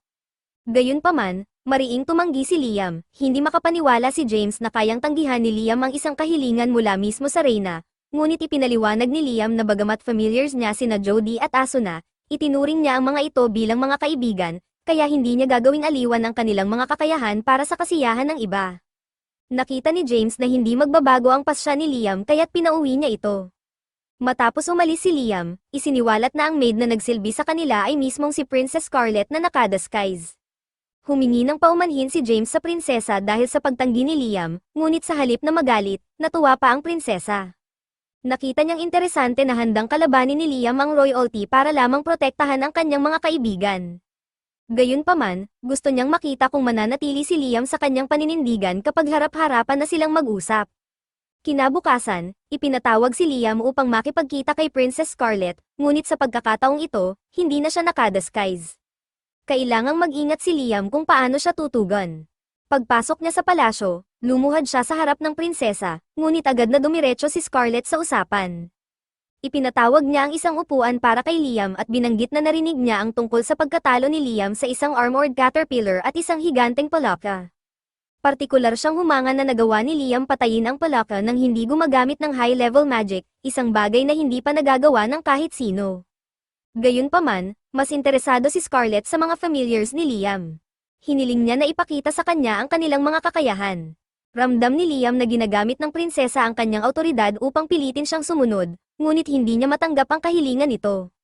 Speaker 1: Gayunpaman, mariing tumanggi si Liam, hindi makapaniwala si James na kayang tanggihan ni Liam ang isang kahilingan mula mismo sa reyna, ngunit ipinaliwanag ni Liam na bagamat familiars niya sina Jody at Asuna, itinuring niya ang mga ito bilang mga kaibigan, kaya hindi niya gagawing aliwan ang kanilang mga kakayahan para sa kasiyahan ng iba. Nakita ni James na hindi magbabago ang pasya ni Liam kaya't pinauwi niya ito. Matapos umalis si Liam, isiniwalat na ang maid na nagsilbi sa kanila ay mismong si Princess Scarlet na nakadisguise. Humingi ng paumanhin si James sa prinsesa dahil sa pagtanggi ni Liam, ngunit sa halip na magalit, natuwa pa ang prinsesa. Nakita niyang interesante na handang kalabanin ni Liam ang royalty para lamang protektahan ang kanyang mga kaibigan. Gayunpaman, gusto niyang makita kung mananatili si Liam sa kanyang paninindigan kapag harap-harapan na silang mag-usap. Kinabukasan, ipinatawag si Liam upang makipagkita kay Princess Scarlet, ngunit sa pagkakataong ito, hindi na siya nakadisguise. Kailangang mag-ingat si Liam kung paano siya tutugon. Pagpasok niya sa palasyo, lumuhad siya sa harap ng prinsesa, ngunit agad na dumiretso si Scarlet sa usapan. Ipinatawag niya ang isang upuan para kay Liam at binanggit na narinig niya ang tungkol sa pagkatalo ni Liam sa isang armored caterpillar at isang higanteng palaka. Partikular siyang humanga na nagawa ni Liam patayin ang palaka nang hindi gumagamit ng high-level magic, isang bagay na hindi pa nagagawa ng kahit sino. Gayunpaman, mas interesado si Scarlet sa mga familiars ni Liam. Hiniling niya na ipakita sa kanya ang kanilang mga kakayahan. Ramdam ni Liam na ginagamit ng prinsesa ang kanyang awtoridad upang pilitin siyang sumunod, ngunit hindi niya matanggap ang kahilingan nito.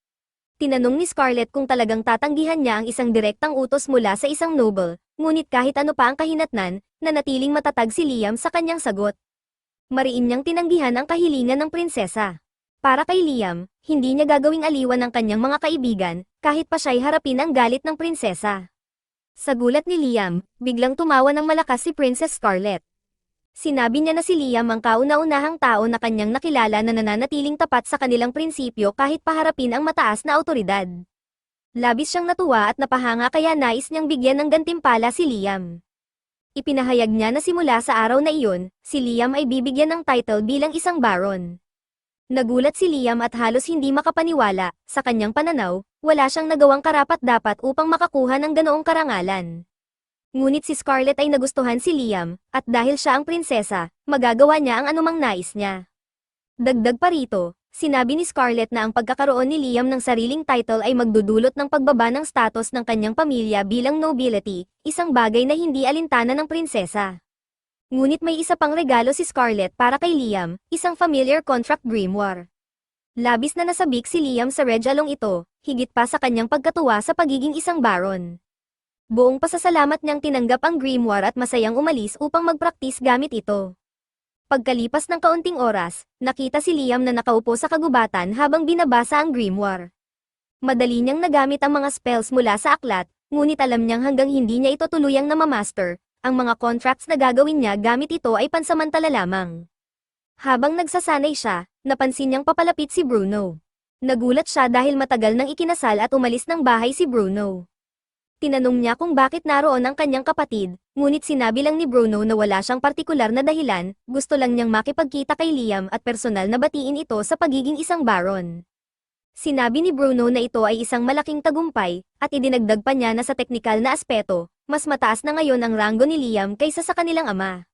Speaker 1: Tinanong ni Scarlet kung talagang tatanggihan niya ang isang direktang utos mula sa isang noble, ngunit kahit ano pa ang kahinatnan, nanatiling matatag si Liam sa kanyang sagot. Mariin niyang tinanggihan ang kahilingan ng prinsesa. Para kay Liam, hindi niya gagawing aliwan ang kanyang mga kaibigan, kahit pa siya'y harapin ang galit ng prinsesa. Sa gulat ni Liam, biglang tumawa ng malakas si Princess Scarlet. Sinabi niya na si Liam ang kauna-unahang tao na kanyang nakilala na nananatiling tapat sa kanilang prinsipyo kahit paharapin ang mataas na awtoridad. Labis siyang natuwa at napahanga kaya nais niyang bigyan ng gantimpala si Liam. Ipinahayag niya na simula sa araw na iyon, si Liam ay bibigyan ng title bilang isang baron. Nagulat si Liam at halos hindi makapaniwala, sa kanyang pananaw, wala siyang nagawang karapat-dapat upang makakuha ng ganoong karangalan. Ngunit si Scarlet ay nagustuhan si Liam, at dahil siya ang prinsesa, magagawa niya ang anumang nais niya. Dagdag pa rito, sinabi ni Scarlet na ang pagkakaroon ni Liam ng sariling title ay magdudulot ng pagbaba ng status ng kanyang pamilya bilang nobility, isang bagay na hindi alintana ng prinsesa. Ngunit may isa pang regalo si Scarlet para kay Liam, isang familiar contract grimoire. Labis na nasabik si Liam sa regalong ito, higit pa sa kanyang pagkatuwa sa pagiging isang baron. Buong pasasalamat niyang tinanggap ang grimoire at masayang umalis upang magpraktis gamit ito. Pagkalipas ng kaunting oras, nakita si Liam na nakaupo sa kagubatan habang binabasa ang grimoire. Madali niyang nagamit ang mga spells mula sa aklat, ngunit alam niyang hanggang hindi niya ito tuluyang namamaster, ang mga contracts na gagawin niya gamit ito ay pansamantala lamang. Habang nagsasanay siya, napansin niyang papalapit si Bruno. Nagulat siya dahil matagal nang ikinasal at umalis ng bahay si Bruno. Tinanong niya kung bakit naroon ang kanyang kapatid, ngunit sinabi lang ni Bruno na wala siyang partikular na dahilan, gusto lang niyang makipagkita kay Liam at personal na batiin ito sa pagiging isang baron. Sinabi ni Bruno na ito ay isang malaking tagumpay, at idinagdag pa niya na sa teknikal na aspeto, mas mataas na ngayon ang ranggo ni Liam kaysa sa kanilang ama.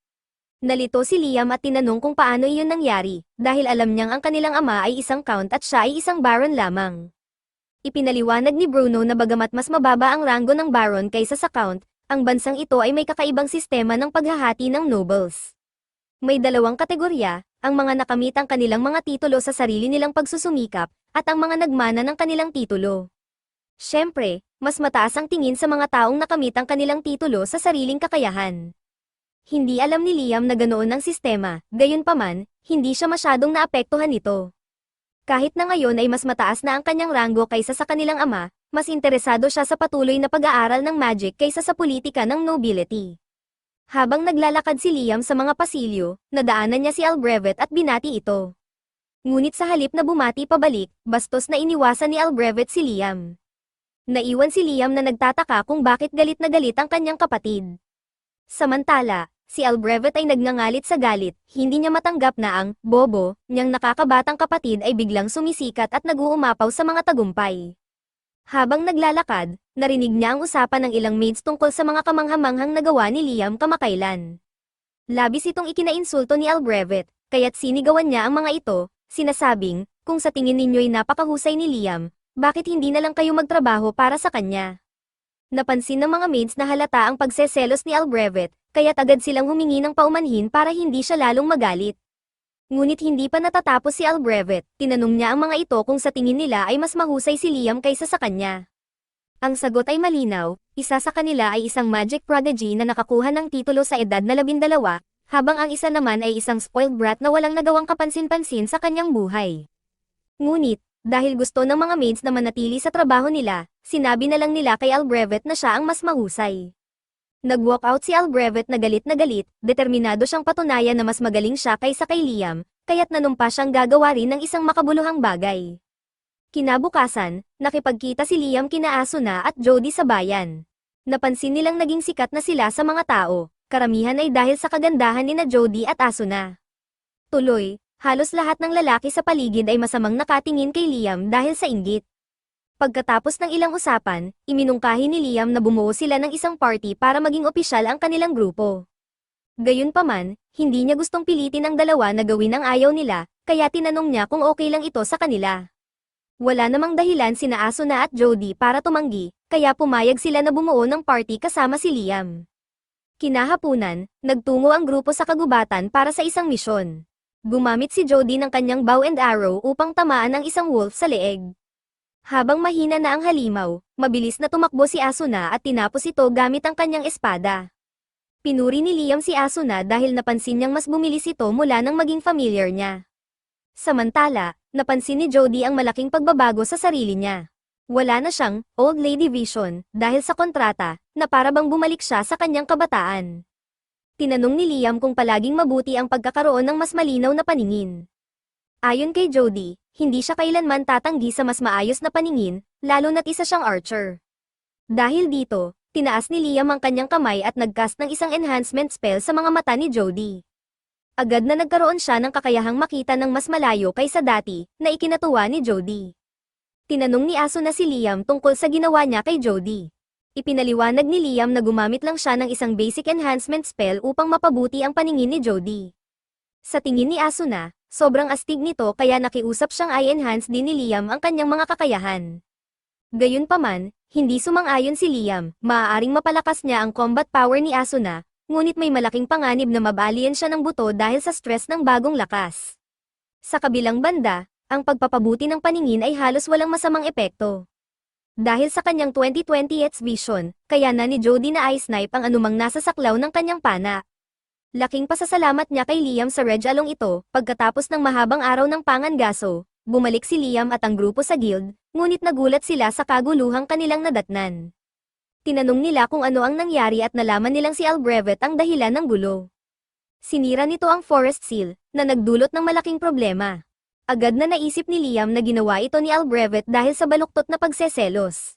Speaker 1: Nalito si Liam at tinanong kung paano iyon nangyari, dahil alam niyang ang kanilang ama ay isang count at siya ay isang baron lamang. Ipinaliwanag ni Bruno na bagamat mas mababa ang ranggo ng baron kaysa sa count, ang bansang ito ay may kakaibang sistema ng paghahati ng nobles. May dalawang kategorya, ang mga nakamit ang kanilang mga titulo sa sarili nilang pagsusumikap, at ang mga nagmana ng kanilang titulo. Siyempre, mas mataas ang tingin sa mga taong nakamit ang kanilang titulo sa sariling kakayahan. Hindi alam ni Liam na ganoon ang sistema, gayunpaman, hindi siya masyadong naapektuhan nito. Kahit na ngayon ay mas mataas na ang kanyang ranggo kaysa sa kanilang ama, mas interesado siya sa patuloy na pag-aaral ng magic kaysa sa politika ng nobility. Habang naglalakad si Liam sa mga pasilyo, nadaanan niya si Albrevet at binati ito. Ngunit sa halip na bumati pabalik, bastos na iniwasan ni Albrevet si Liam. Naiwan si Liam na nagtataka kung bakit galit na galit ang kanyang kapatid. Samantala, si Albrevet ay nagngangalit sa galit, hindi niya matanggap na ang bobo niyang nakakabatang kapatid ay biglang sumisikat at nag-uumapaw sa mga tagumpay. Habang naglalakad, narinig niya ang usapan ng ilang maids tungkol sa mga kamanghamanghang nagawa ni Liam kamakailan. Labis itong ikinainsulto ni Albrevet, kaya't sinigawan niya ang mga ito, sinasabing, kung sa tingin ninyo'y napakahusay ni Liam, bakit hindi na lang kayo magtrabaho para sa kanya? Napansin ng mga maids na halata ang pagseselos ni Albrevet, kaya't agad silang humingi ng paumanhin para hindi siya lalong magalit. Ngunit hindi pa natatapos si Albrevet, tinanong niya ang mga ito kung sa tingin nila ay mas mahusay si Liam kaysa sa kanya. Ang sagot ay malinaw, isa sa kanila ay isang magic prodigy na nakakuha ng titulo sa edad na 12, habang ang isa naman ay isang spoiled brat na walang nagawang kapansin-pansin sa kanyang buhay. Ngunit, dahil gusto ng mga maids na manatili sa trabaho nila, sinabi na lang nila kay Albrevet na siya ang mas mahusay. Nag-walk out si Albrevet na galit, determinado siyang patunayan na mas magaling siya kaysa kay Liam, kaya't nanumpa siyang gagawa rin ng isang makabuluhang bagay. Kinabukasan, nakipagkita si Liam kina Asuna at Jody sa bayan. Napansin nilang naging sikat na sila sa mga tao, karamihan ay dahil sa kagandahan ni na Jody at Asuna. Tuloy, halos lahat ng lalaki sa paligid ay masamang nakatingin kay Liam dahil sa inggit. Pagkatapos ng ilang usapan, iminungkahi ni Liam na bumuo sila ng isang party para maging opisyal ang kanilang grupo. Gayunpaman, hindi niya gustong pilitin ang dalawa na gawin ang ayaw nila, kaya tinanong niya kung okay lang ito sa kanila. Wala namang dahilan sina Asuna at Jody para tumanggi, kaya pumayag sila na bumuo ng party kasama si Liam. Kinahapunan, nagtungo ang grupo sa kagubatan para sa isang misyon. Gumamit si Jody ng kanyang bow and arrow upang tamaan ang isang wolf sa leeg. Habang mahina na ang halimaw, mabilis na tumakbo si Asuna at tinapos ito gamit ang kanyang espada. Pinuri ni Liam si Asuna dahil napansin niyang mas bumilis ito mula nang maging familiar niya. Samantala, napansin ni Jody ang malaking pagbabago sa sarili niya. Wala na siyang old lady vision dahil sa kontrata na para bang bumalik siya sa kanyang kabataan. Tinanong ni Liam kung palaging mabuti ang pagkakaroon ng mas malinaw na paningin. Ayon kay Jody, hindi siya kailanman tatanggi sa mas maayos na paningin, lalo na't isa siyang archer. Dahil dito, tinaas ni Liam ang kanyang kamay at nagcast ng isang enhancement spell sa mga mata ni Jody. Agad na nagkaroon siya ng kakayahang makita ng mas malayo kaysa dati, na ikinatuwa ni Jody. Tinanong ni Asuna si Liam tungkol sa ginawa niya kay Jody. Ipinaliwanag ni Liam na gumamit lang siya ng isang basic enhancement spell upang mapabuti ang paningin ni Jody. Sa tingin ni Asuna, sobrang astig nito kaya nakiusap siyang i-enhance din ni Liam ang kanyang mga kakayahan. Gayunpaman, hindi sumang-ayon si Liam, maaaring mapalakas niya ang combat power ni Asuna, ngunit may malaking panganib na mabalian siya ng buto dahil sa stress ng bagong lakas. Sa kabilang banda, ang pagpapabuti ng paningin ay halos walang masamang epekto. Dahil sa kanyang 20/20 vision, kaya na ni Jody na i-snipe ang anumang nasa saklaw ng kanyang pana. Laking pasasalamat niya kay Liam sa Red Along ito, pagkatapos ng mahabang araw ng pangangaso, bumalik si Liam at ang grupo sa guild, ngunit nagulat sila sa kaguluhang kanilang nadatnan. Tinanong nila kung ano ang nangyari at nalaman nilang si Albrevet ang dahilan ng gulo. Sinira nito ang forest seal, na nagdulot ng malaking problema. Agad na naisip ni Liam na ginawa ito ni Albrevet dahil sa baluktot na pagseselos.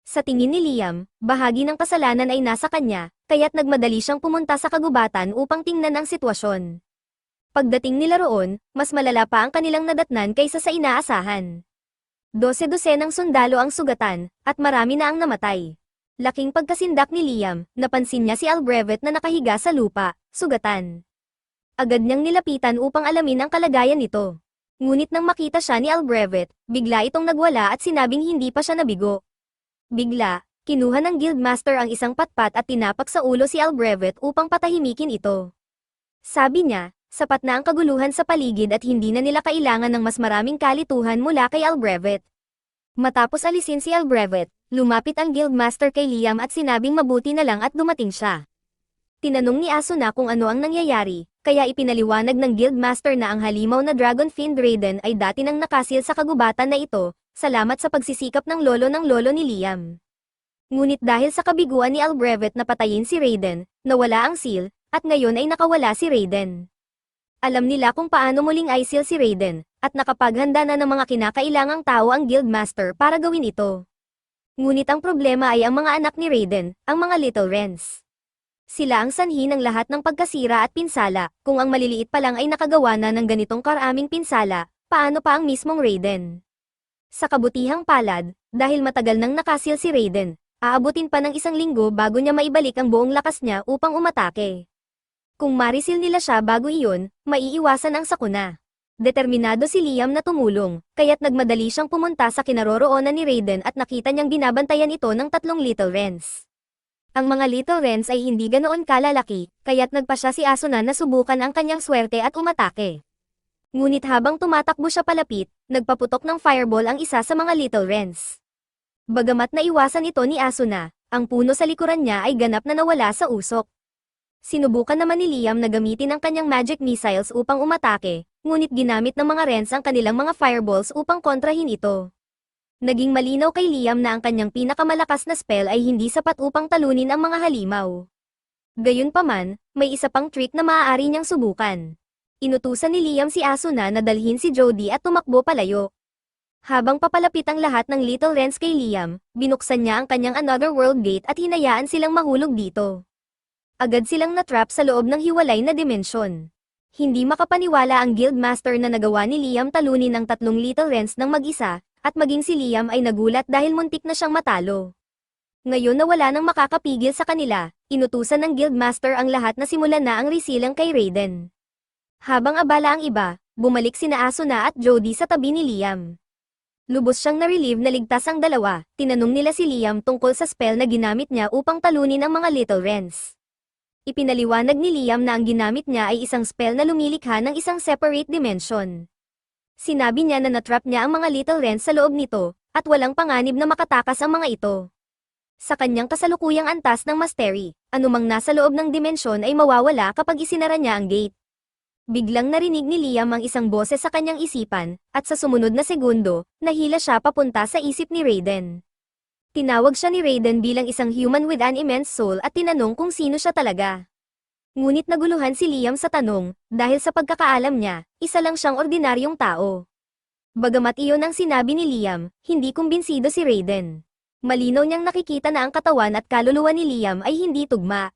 Speaker 1: Sa tingin ni Liam, bahagi ng kasalanan ay nasa kanya, kaya't nagmadali siyang pumunta sa kagubatan upang tingnan ang sitwasyon. Pagdating nila roon, mas malala pa ang kanilang nadatnan kaysa sa inaasahan. 12 ng sundalo ang sugatan, at marami na ang namatay. Laking pagkasindak ni Liam, napansin niya si Albrevet na nakahiga sa lupa, sugatan. Agad niyang nilapitan upang alamin ang kalagayan nito. Ngunit nang makita siya ni Albrevet, bigla itong nagwala at sinabing hindi pa siya nabigo. Bigla, kinuha ng guildmaster ang isang patpat at tinapak sa ulo si Albrevet upang patahimikin ito. Sabi niya, sapat na ang kaguluhan sa paligid at hindi na nila kailangan ng mas maraming kalituhan mula kay Albrevet. Matapos alisin si Albrevet, lumapit ang guildmaster kay Liam at sinabing mabuti na lang at dumating siya. Tinanong ni Asuna kung ano ang nangyayari, kaya ipinaliwanag ng guildmaster na ang halimaw na Dragonfiend Raiden ay dati nang nakasil sa kagubatan na ito, salamat sa pagsisikap ng lolo ni Liam. Ngunit dahil sa kabiguan ni Albrevet na patayin si Raiden, nawala ang seal, at ngayon ay nakawala si Raiden. Alam nila kung paano muling i-seal si Raiden, at nakapaghanda na ng mga kinakailangang tao ang guildmaster para gawin ito. Ngunit ang problema ay ang mga anak ni Raiden, ang mga Little Wrens. Sila ang sanhi ng lahat ng pagkasira at pinsala, kung ang maliliit pa lang ay nakagawa na ng ganitong karaming pinsala, paano pa ang mismong Raiden? Sa kabutihang palad, dahil matagal nang nakasil si Raiden, aabutin pa ng 1 linggo bago niya maibalik ang buong lakas niya upang umatake. Kung marisil nila siya bago iyon, maiiwasan ang sakuna. Determinado si Liam na tumulong, kaya't nagmadali siyang pumunta sa kinaroroonan ni Raiden at nakita niyang binabantayan ito ng 3 Little Wrens. Ang mga Little Wrens ay hindi ganoon kalalaki, kaya't nagpa siya si Asuna na subukan ang kanyang swerte at umatake. Ngunit habang tumatakbo siya palapit, nagpaputok ng fireball ang isa sa mga Little Wrens. Bagamat naiwasan ito ni Asuna, ang puno sa likuran niya ay ganap na nawala sa usok. Sinubukan naman ni Liam na gamitin ang kanyang magic missiles upang umatake, ngunit ginamit ng mga Wrens ang kanilang mga fireballs upang kontrahin ito. Naging malinaw kay Liam na ang kanyang pinakamalakas na spell ay hindi sapat upang talunin ang mga halimaw. Gayunpaman, may isa pang trick na maaari niyang subukan. Inutusan ni Liam si Asuna na dalhin si Jody at tumakbo palayo. Habang papalapit ang lahat ng Little Wrens kay Liam, binuksan niya ang kanyang Another World Gate at hinayaan silang mahulog dito. Agad silang natrap sa loob ng hiwalay na dimensyon. Hindi makapaniwala ang Guildmaster na nagawa ni Liam talunin ang tatlong Little Wrens ng mag-isa, at maging si Liam ay nagulat dahil muntik na siyang matalo. Ngayon na wala nang makakapigil sa kanila, inutusan ng Guildmaster ang lahat na simulan na ang resilang kay Raiden. Habang abala ang iba, bumalik sina Asuna at Jody sa tabi ni Liam. Lubos siyang na-relieve na ligtas ang dalawa, tinanong nila si Liam tungkol sa spell na ginamit niya upang talunin ang mga Little Wrens. Ipinaliwanag ni Liam na ang ginamit niya ay isang spell na lumilikha ng isang separate dimension. Sinabi niya na natrap niya ang mga Little Wrens sa loob nito, at walang panganib na makatakas ang mga ito. Sa kanyang kasalukuyang antas ng mastery, anumang nasa loob ng dimensyon ay mawawala kapag isinara niya ang gate. Biglang narinig ni Liam ang isang boses sa kanyang isipan, at sa sumunod na segundo, nahila siya papunta sa isip ni Raiden. Tinawag siya ni Raiden bilang isang human with an immense soul at tinanong kung sino siya talaga. Ngunit naguluhan si Liam sa tanong, dahil sa pagkakaalam niya, isa lang siyang ordinaryong tao. Bagamat iyon ang sinabi ni Liam, hindi kumbinsido si Raiden. Malinaw niyang nakikita na ang katawan at kaluluwa ni Liam ay hindi tugma.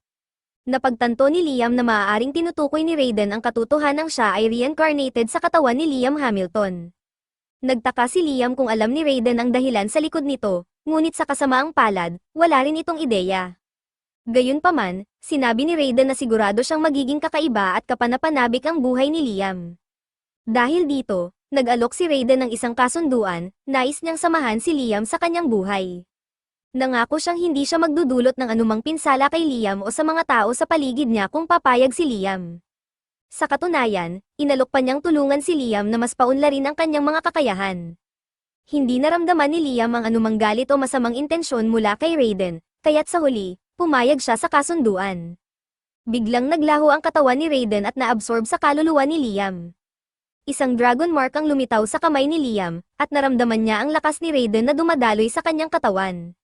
Speaker 1: Napagtanto ni Liam na maaaring tinutukoy ni Raiden ang katotohanang siya ay reincarnated sa katawan ni Liam Hamilton. Nagtaka si Liam kung alam ni Raiden ang dahilan sa likod nito, ngunit sa kasamaang palad, wala rin itong ideya. Gayunpaman, sinabi ni Raiden na sigurado siyang magiging kakaiba at kapanapanabik ang buhay ni Liam. Dahil dito, nag-alok si Raiden ng isang kasunduan, nais niyang samahan si Liam sa kanyang buhay. Nangako siyang hindi siya magdudulot ng anumang pinsala kay Liam o sa mga tao sa paligid niya kung papayag si Liam. Sa katunayan, inalok pa niyang tulungan si Liam na mas paunlarin ang kanyang mga kakayahan. Hindi naramdaman ni Liam ang anumang galit o masamang intensyon mula kay Raiden, kaya't sa huli, pumayag siya sa kasunduan. Biglang naglaho ang katawan ni Raiden at naabsorb sa kaluluwa ni Liam. Isang dragon mark ang lumitaw sa kamay ni Liam, at naramdaman niya ang lakas ni Raiden na dumadaloy sa kanyang katawan.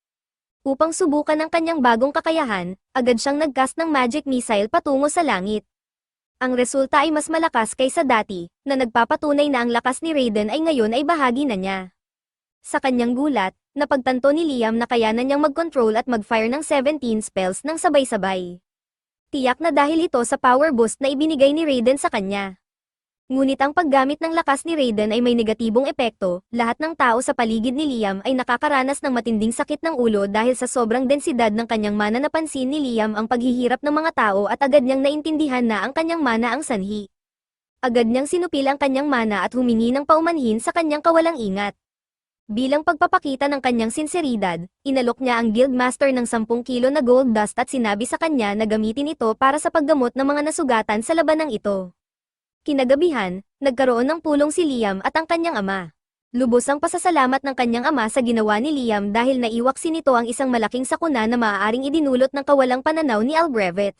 Speaker 1: Upang subukan ang kanyang bagong kakayahan, agad siyang nag-cast ng magic missile patungo sa langit. Ang resulta ay mas malakas kaysa dati, na nagpapatunay na ang lakas ni Raiden ay ngayon ay bahagi na niya. Sa kanyang gulat, napagtanto ni Liam na kayanan niyang mag-control at mag-fire ng 17 spells ng sabay-sabay. Tiyak na dahil ito sa power boost na ibinigay ni Raiden sa kanya. Ngunit ang paggamit ng lakas ni Raiden ay may negatibong epekto, lahat ng tao sa paligid ni Liam ay nakakaranas ng matinding sakit ng ulo dahil sa sobrang densidad ng kanyang mana. Napansin ni Liam ang paghihirap ng mga tao at agad niyang naintindihan na ang kanyang mana ang sanhi. Agad niyang sinupil ang kanyang mana at humingi ng paumanhin sa kanyang kawalang ingat. Bilang pagpapakita ng kanyang sinseridad, inalok niya ang Guildmaster ng 10 kilo na gold dust at sinabi sa kanya na gamitin ito para sa paggamot ng mga nasugatan sa labanang ito. Kinagabihan, nagkaroon ng pulong si Liam at ang kanyang ama. Lubos ang pasasalamat ng kanyang ama sa ginawa ni Liam dahil naiwaksi nito ang isang malaking sakuna na maaaring idinulot ng kawalang pananaw ni Albrevet.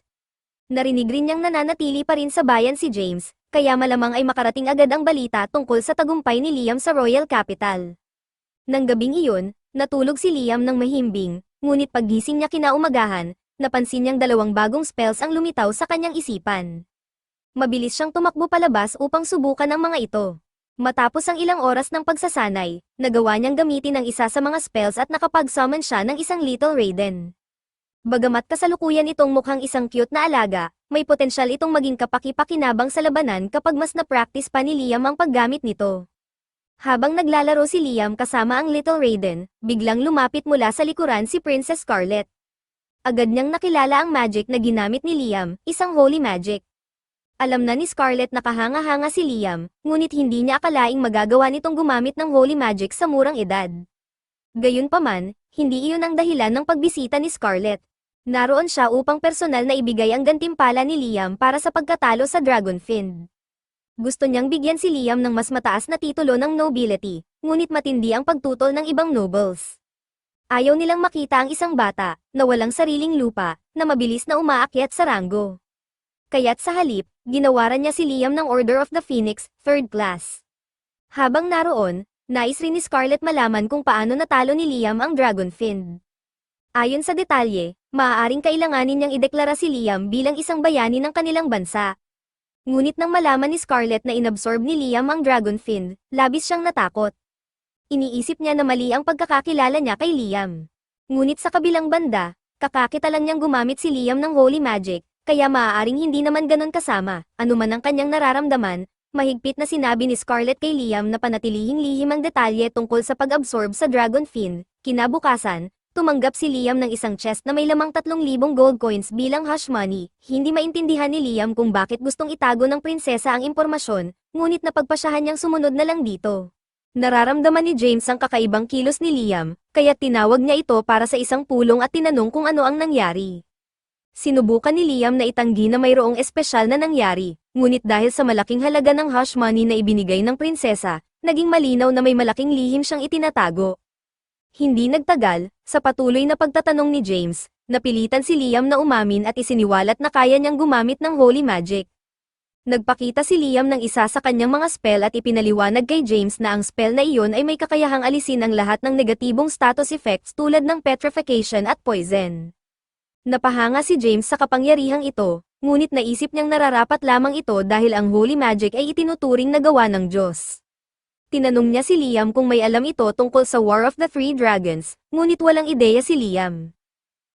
Speaker 1: Narinig rin niyang nananatili pa rin sa bayan si James, kaya malamang ay makarating agad ang balita tungkol sa tagumpay ni Liam sa Royal Capital. Nang gabing iyon, natulog si Liam ng mahimbing, ngunit paggising niya kinaumagahan, napansin niyang 2 bagong spells ang lumitaw sa kanyang isipan. Mabilis siyang tumakbo palabas upang subukan ang mga ito. Matapos ang ilang oras ng pagsasanay, nagawa niyang gamitin ang isa sa mga spells at nakapag-summon siya ng isang Little Raiden. Bagamat kasalukuyan itong mukhang isang cute na alaga, may potensyal itong maging kapaki-pakinabang sa labanan kapag mas na-practice pa ni Liam ang paggamit nito. Habang naglalaro si Liam kasama ang Little Raiden, biglang lumapit mula sa likuran si Princess Scarlet. Agad niyang nakilala ang magic na ginamit ni Liam, isang holy magic. Alam na ni Scarlet na kahanga-hanga si Liam, ngunit hindi niya akalaing magagawa nitong gumamit ng holy magic sa murang edad. Gayunpaman, hindi iyon ang dahilan ng pagbisita ni Scarlet. Naroon siya upang personal na ibigay ang gantimpala ni Liam para sa pagkatalo sa Dragon Fiend. Gusto niyang bigyan si Liam ng mas mataas na titulo ng nobility, ngunit matindi ang pagtutol ng ibang nobles. Ayaw nilang makita ang isang bata, na walang sariling lupa, na mabilis na umaakyat sa ranggo. Kaya't sa halip, ginawaran niya si Liam ng Order of the Phoenix, 3rd class. Habang naroon, nais rin ni Scarlett malaman kung paano natalo ni Liam ang Dragon Fiend. Ayon sa detalye, maaaring kailanganin niyang ideklara si Liam bilang isang bayani ng kanilang bansa. Ngunit nang malaman ni Scarlett na inabsorb ni Liam ang Dragon Fiend, labis siyang natakot. Iniisip niya na mali ang pagkakakilala niya kay Liam. Ngunit sa kabilang banda, kakakita lang niyang gumamit si Liam ng Holy Magic, kaya maaaring hindi naman ganon kasama, anuman ang kanyang nararamdaman. Mahigpit na sinabi ni Scarlett kay Liam na panatilihing lihim ang detalye tungkol sa pag-absorb sa Dragon Fiend. Kinabukasan, tumanggap si Liam ng isang chest na may lamang 3,000 gold coins bilang hush money. Hindi maintindihan ni Liam kung bakit gustong itago ng prinsesa ang impormasyon, ngunit napagpasyahan niyang sumunod na lang dito. Nararamdaman ni James ang kakaibang kilos ni Liam, kaya tinawag niya ito para sa isang pulong at tinanong kung ano ang nangyari. Sinubukan ni Liam na itanggi na mayroong espesyal na nangyari, ngunit dahil sa malaking halaga ng hush money na ibinigay ng prinsesa, naging malinaw na may malaking lihim siyang itinatago. Hindi nagtagal, sa patuloy na pagtatanong ni James, napilitan si Liam na umamin at isiniwalat na kaya niyang gumamit ng Holy Magic. Nagpakita si Liam ng isa sa kanyang mga spell at ipinaliwanag kay James na ang spell na iyon ay may kakayahang alisin ang lahat ng negatibong status effects tulad ng petrification at poison. Napahanga si James sa kapangyarihang ito, ngunit naisip niyang nararapat lamang ito dahil ang Holy Magic ay itinuturing na gawa ng Diyos. Tinanong niya si Liam kung may alam ito tungkol sa War of the Three Dragons, ngunit walang ideya si Liam.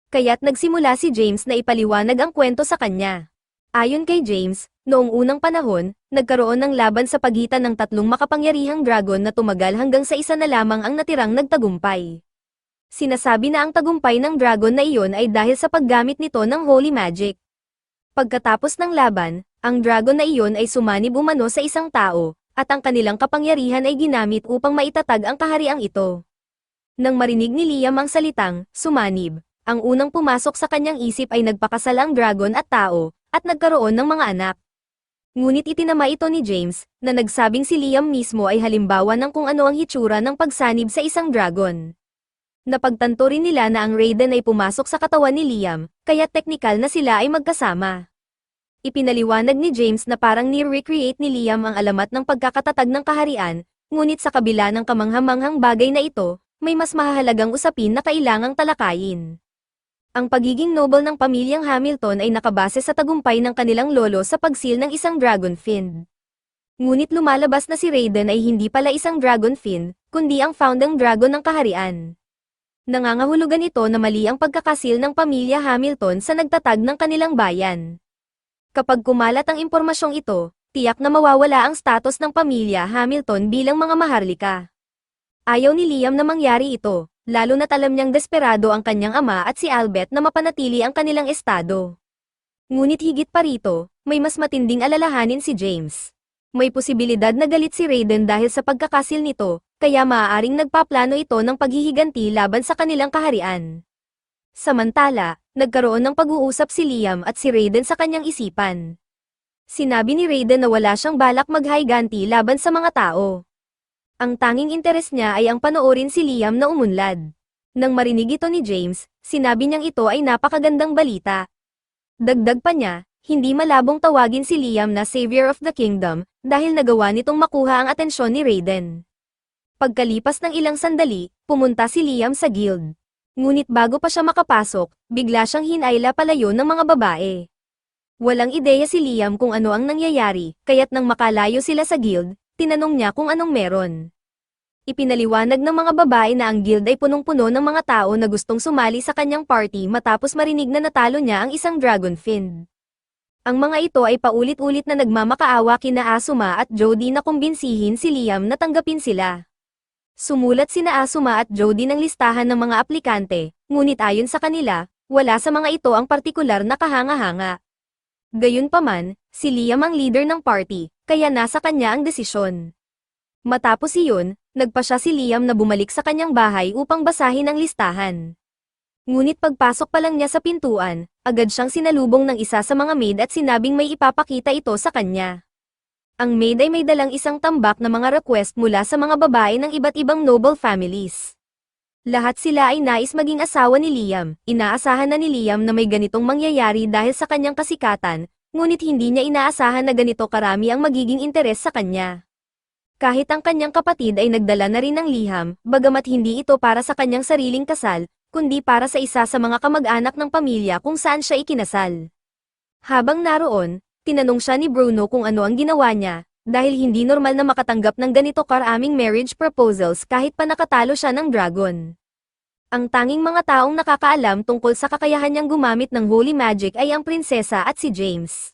Speaker 1: Kaya't nagsimula si James na ipaliwanag ang kwento sa kanya. Ayon kay James, noong unang panahon, nagkaroon ng laban sa pagitan ng tatlong makapangyarihang dragon na tumagal hanggang sa isa na lamang ang natirang nagtagumpay. Sinasabi na ang tagumpay ng dragon na iyon ay dahil sa paggamit nito ng Holy Magic. Pagkatapos ng laban, ang dragon na iyon ay sumanib umano sa isang tao, at ang kanilang kapangyarihan ay ginamit upang maitatag ang kahariang ito. Nang marinig ni Liam ang salitang, sumanib, ang unang pumasok sa kanyang isip ay nagpakasal ang dragon at tao, at nagkaroon ng mga anak. Ngunit itinama ito ni James, na nagsabing si Liam mismo ay halimbawa ng kung ano ang hitsura ng pagsanib sa isang dragon. Napagtanto rin nila na ang Raiden ay pumasok sa katawan ni Liam, kaya teknikal na sila ay magkasama. Ipinaliwanag ni James na parang ni-recreate ni Liam ang alamat ng pagkakatatag ng kaharian, ngunit sa kabila ng kamanghamanghang bagay na ito, may mas mahahalagang usapin na kailangang talakayin. Ang pagiging noble ng pamilyang Hamilton ay nakabase sa tagumpay ng kanilang lolo sa pagsil ng isang Dragon Fiend. Ngunit lumalabas na si Raiden ay hindi pala isang Dragon Fiend, kundi ang founding dragon ng kaharian. Nangangahulugan ito na mali ang pagkakasil ng pamilya Hamilton sa nagtatag ng kanilang bayan. Kapag kumalat ang impormasyong ito, tiyak na mawawala ang status ng pamilya Hamilton bilang mga maharlika. Ayaw ni Liam na mangyari ito, lalo na't alam niyang desperado ang kanyang ama at si Albert na mapanatili ang kanilang estado. Ngunit higit pa rito, may mas matinding alalahanin si James. May posibilidad na galit si Raiden dahil sa pagkakasil nito, kaya maaaring nagpaplano ito ng paghihiganti laban sa kanilang kaharian. Samantala, nagkaroon ng pag-uusap si Liam at si Raiden sa kanyang isipan. Sinabi ni Raiden na wala siyang balak maghiganti laban sa mga tao. Ang tanging interes niya ay ang panoorin si Liam na umunlad. Nang marinig ito ni James, sinabi niyang ito ay napakagandang balita. Dagdag pa niya, hindi malabong tawagin si Liam na Savior of the Kingdom, dahil nagawa nitong makuha ang atensyon ni Raiden. Pagkalipas ng ilang sandali, pumunta si Liam sa guild. Ngunit bago pa siya makapasok, bigla siyang hinayla palayo ng mga babae. Walang ideya si Liam kung ano ang nangyayari, kaya't nang makalayo sila sa guild, tinanong niya kung anong meron. Ipinaliwanag ng mga babae na ang guild ay punong-puno ng mga tao na gustong sumali sa kanyang party matapos marinig na natalo niya ang isang Dragon Fiend. Ang mga ito ay paulit-ulit na nagmamakaawa kina Asuma at Jody na kumbinsihin si Liam na tanggapin sila. Sumulat sina Asuma at Jody ng listahan ng mga aplikante, ngunit ayon sa kanila, wala sa mga ito ang partikular na kahanga-hanga. Gayunpaman, si Liam ang leader ng party, kaya nasa kanya ang desisyon. Matapos iyon, nagpasya si Liam na bumalik sa kanyang bahay upang basahin ang listahan. Ngunit pagpasok pa lang niya sa pintuan, agad siyang sinalubong ng isa sa mga maid at sinabing may ipapakita ito sa kanya. Ang maid ay may dalang isang tambak na mga request mula sa mga babae ng iba't ibang noble families. Lahat sila ay nais maging asawa ni Liam. Inaasahan na ni Liam na may ganitong mangyayari dahil sa kanyang kasikatan, ngunit hindi niya inaasahan na ganito karami ang magiging interes sa kanya. Kahit ang kanyang kapatid ay nagdala na rin ng liham, bagamat hindi ito para sa kanyang sariling kasal, kundi para sa isa sa mga kamag-anak ng pamilya kung saan siya ikinasal. Habang naroon, tinanong siya ni Bruno kung ano ang ginawa niya, dahil hindi normal na makatanggap ng ganito karaming marriage proposals kahit pa nakatalo siya ng dragon. Ang tanging mga taong nakakaalam tungkol sa kakayahan niyang gumamit ng holy magic ay ang prinsesa at si James.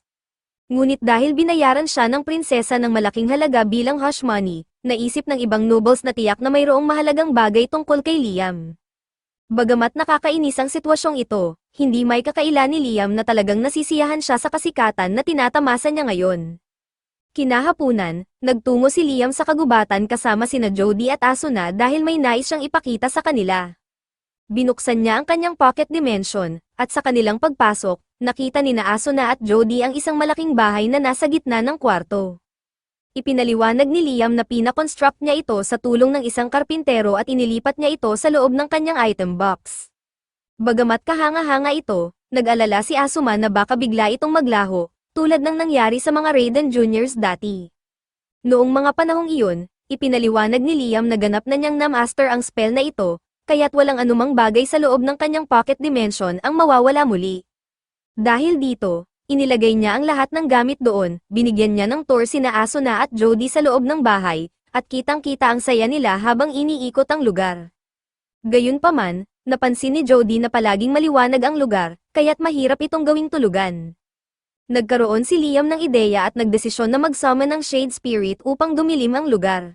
Speaker 1: Ngunit dahil binayaran siya ng prinsesa ng malaking halaga bilang hush money, naisip ng ibang nobles na tiyak na mayroong mahalagang bagay tungkol kay Liam. Bagamat nakakainis ang sitwasyong ito, hindi may kakaila ni Liam na talagang nasisiyahan siya sa kasikatan na tinatamasa niya ngayon. Kinahapunan, nagtungo si Liam sa kagubatan kasama sina Jody at Asuna dahil may nais siyang ipakita sa kanila. Binuksan niya ang kanyang pocket dimension, at sa kanilang pagpasok, nakita ni Asuna at Jody ang isang malaking bahay na nasa gitna ng kwarto. Ipinaliwanag ni Liam na pinakonstruct niya ito sa tulong ng isang karpintero at inilipat niya ito sa loob ng kanyang item box. Bagamat kahanga-hanga ito, nag-alala si Asuma na baka bigla itong maglaho, tulad ng nangyari sa mga Raiden Juniors dati. Noong mga panahong iyon, ipinaliwanag ni Liam na ganap na niyang na-master ang spell na ito, kaya't walang anumang bagay sa loob ng kanyang pocket dimension ang mawawala muli. Dahil dito, inilagay niya ang lahat ng gamit doon, binigyan niya ng tour sina Asuna at Jody sa loob ng bahay, at kitang-kita ang saya nila habang iniikot ang lugar. Gayunpaman, napansin ni Jody na palaging maliwanag ang lugar, kaya't mahirap itong gawing tulugan. Nagkaroon si Liam ng ideya at nagdesisyon na mag-summon ng Shade Spirit upang dumilim ang lugar.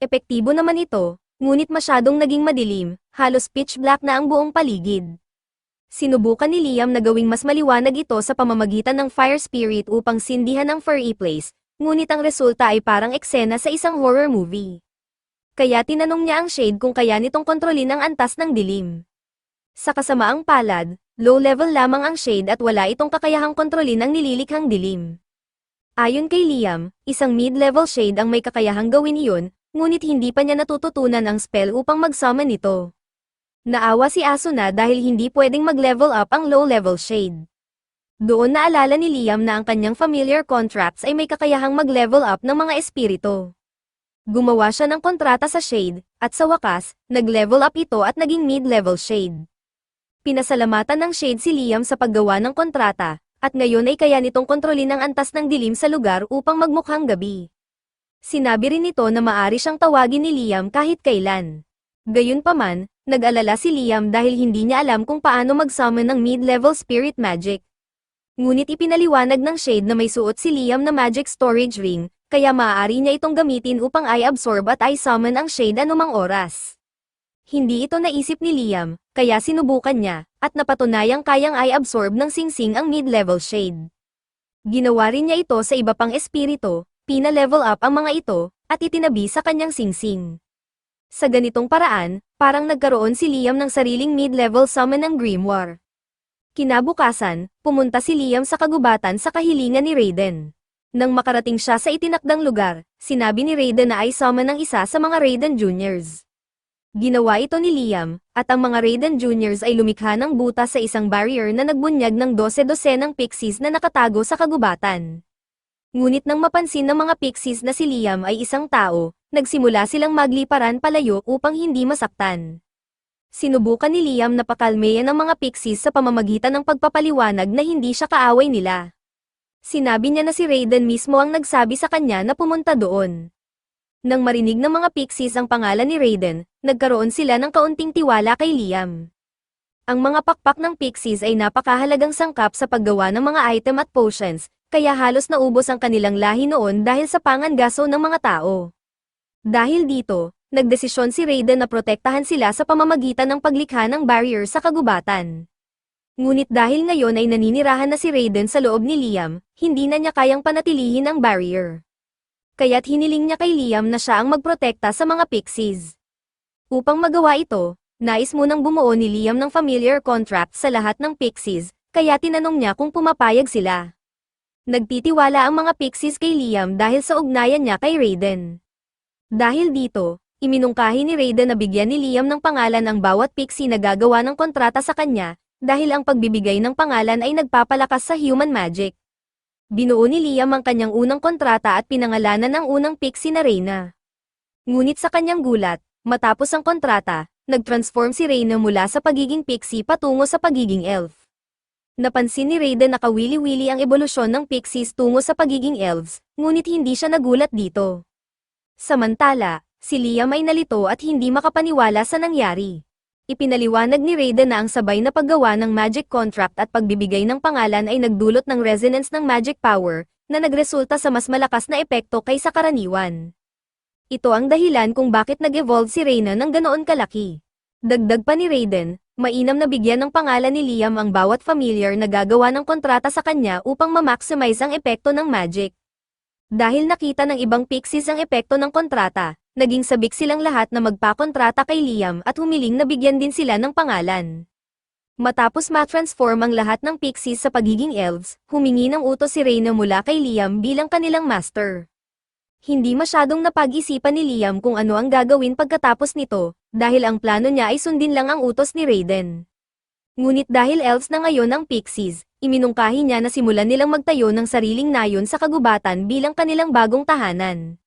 Speaker 1: Epektibo naman ito, ngunit masyadong naging madilim, halos pitch black na ang buong paligid. Sinubukan ni Liam na gawing mas maliwanag ito sa pamamagitan ng Fire Spirit upang sindihan ang furry place, ngunit ang resulta ay parang eksena sa isang horror movie. Kaya tinanong niya ang Shade kung kaya nitong kontrolin ang antas ng dilim. Sa kasamaang palad, low level lamang ang Shade at wala itong kakayahang kontrolin ang nililikhang dilim. Ayon kay Liam, isang mid-level Shade ang may kakayahang gawin iyon, ngunit hindi pa niya natututunan ang spell upang mag-summon ito. Naawa si Asuna dahil hindi pwedeng mag-level up ang low-level Shade. Doon naalala ni Liam na ang kanyang familiar contracts ay may kakayahang mag-level up ng mga espiritu. Gumawa siya ng kontrata sa Shade, at sa wakas, nag-level up ito at naging mid-level Shade. Pinasalamatan ng Shade si Liam sa paggawa ng kontrata, at ngayon ay kaya nitong kontrolin ang antas ng dilim sa lugar upang magmukhang gabi. Sinabi rin nito na maari siyang tawagin ni Liam kahit kailan. Gayunpaman, nag-alala si Liam dahil hindi niya alam kung paano mag-summon ng mid-level spirit magic. Ngunit ipinaliwanag ng Shade na may suot si Liam na magic storage ring, kaya maaari niya itong gamitin upang i-absorb at i-summon ang Shade anumang oras. Hindi ito naisip ni Liam, kaya sinubukan niya, at napatunayang kayang i-absorb ng singsing ang mid-level Shade. Ginawa rin niya ito sa iba pang espiritu, pina-level up ang mga ito, at itinabi sa kanyang singsing. Sa ganitong paraan, parang nagkaroon si Liam ng sariling mid-level summon ng Grimoire. Kinabukasan, pumunta si Liam sa kagubatan sa kahilingan ni Raiden. Nang makarating siya sa itinakdang lugar, sinabi ni Raiden na i-summon ng isa sa mga Raiden Juniors. Ginawa ito ni Liam, at ang mga Raiden Juniors ay lumikha ng butas sa isang barrier na nagbunyag ng 12 ng pixies na nakatago sa kagubatan. Ngunit nang mapansin ng mga pixies na si Liam ay isang tao, nagsimula silang magliparan palayo upang hindi masaktan. Sinubukan ni Liam na pakalmeyan ang mga pixies sa pamamagitan ng pagpapaliwanag na hindi siya kaaway nila. Sinabi niya na si Raiden mismo ang nagsabi sa kanya na pumunta doon. Nang marinig ng mga pixies ang pangalan ni Raiden, nagkaroon sila ng kaunting tiwala kay Liam. Ang mga pakpak ng pixies ay napakahalagang sangkap sa paggawa ng mga item at potions, kaya halos naubos ang kanilang lahi noon dahil sa pangangaso ng mga tao. Dahil dito, nagdesisyon si Raiden na protektahan sila sa pamamagitan ng paglikha ng barrier sa kagubatan. Ngunit dahil ngayon ay naninirahan na si Raiden sa loob ni Liam, hindi na niya kayang panatilihin ang barrier. Kaya't hiniling niya kay Liam na siya ang magprotekta sa mga pixies. Upang magawa ito, nais munang bumuo ni Liam ng familiar contract sa lahat ng pixies, kaya tinanong niya kung pumapayag sila. Nagtitiwala ang mga pixies kay Liam dahil sa ugnayan niya kay Raiden. Dahil dito, iminungkahi ni Raiden na bigyan ni Liam ng pangalan ang bawat pixie na gagawa ng kontrata sa kanya, dahil ang pagbibigay ng pangalan ay nagpapalakas sa human magic. Binuo ni Liam ang kanyang unang kontrata at pinangalanan ang unang pixie na Reyna. Ngunit sa kanyang gulat, matapos ang kontrata, nag-transform si Reyna mula sa pagiging pixie patungo sa pagiging elf. Napansin ni Raiden na kawili-wili ang ebolusyon ng pixies tungo sa pagiging elves, ngunit hindi siya nagulat dito. Samantala, si Liam ay nalito at hindi makapaniwala sa nangyari. Ipinaliwanag ni Raiden na ang sabay na paggawa ng magic contract at pagbibigay ng pangalan ay nagdulot ng resonance ng magic power, na nagresulta sa mas malakas na epekto kaysa karaniwan. Ito ang dahilan kung bakit nag-evolve si Reyna ng ganoon kalaki. Dagdag pa ni Raiden, mainam na bigyan ng pangalan ni Liam ang bawat familiar na gagawa ng kontrata sa kanya upang ma-maximize ang epekto ng magic. Dahil nakita ng ibang pixies ang epekto ng kontrata, naging sabik silang lahat na magpakontrata kay Liam at humiling na bigyan din sila ng pangalan. Matapos ma-transform ang lahat ng pixies sa pagiging elves, humingi ng utos si Reyna mula kay Liam bilang kanilang master. Hindi masyadong napag-isipan ni Liam kung ano ang gagawin pagkatapos nito, dahil ang plano niya ay sundin lang ang utos ni Raiden. Ngunit dahil elves na ngayon ang pixies, iminungkahi niya na simulan nilang magtayo ng sariling nayon sa kagubatan bilang kanilang bagong tahanan.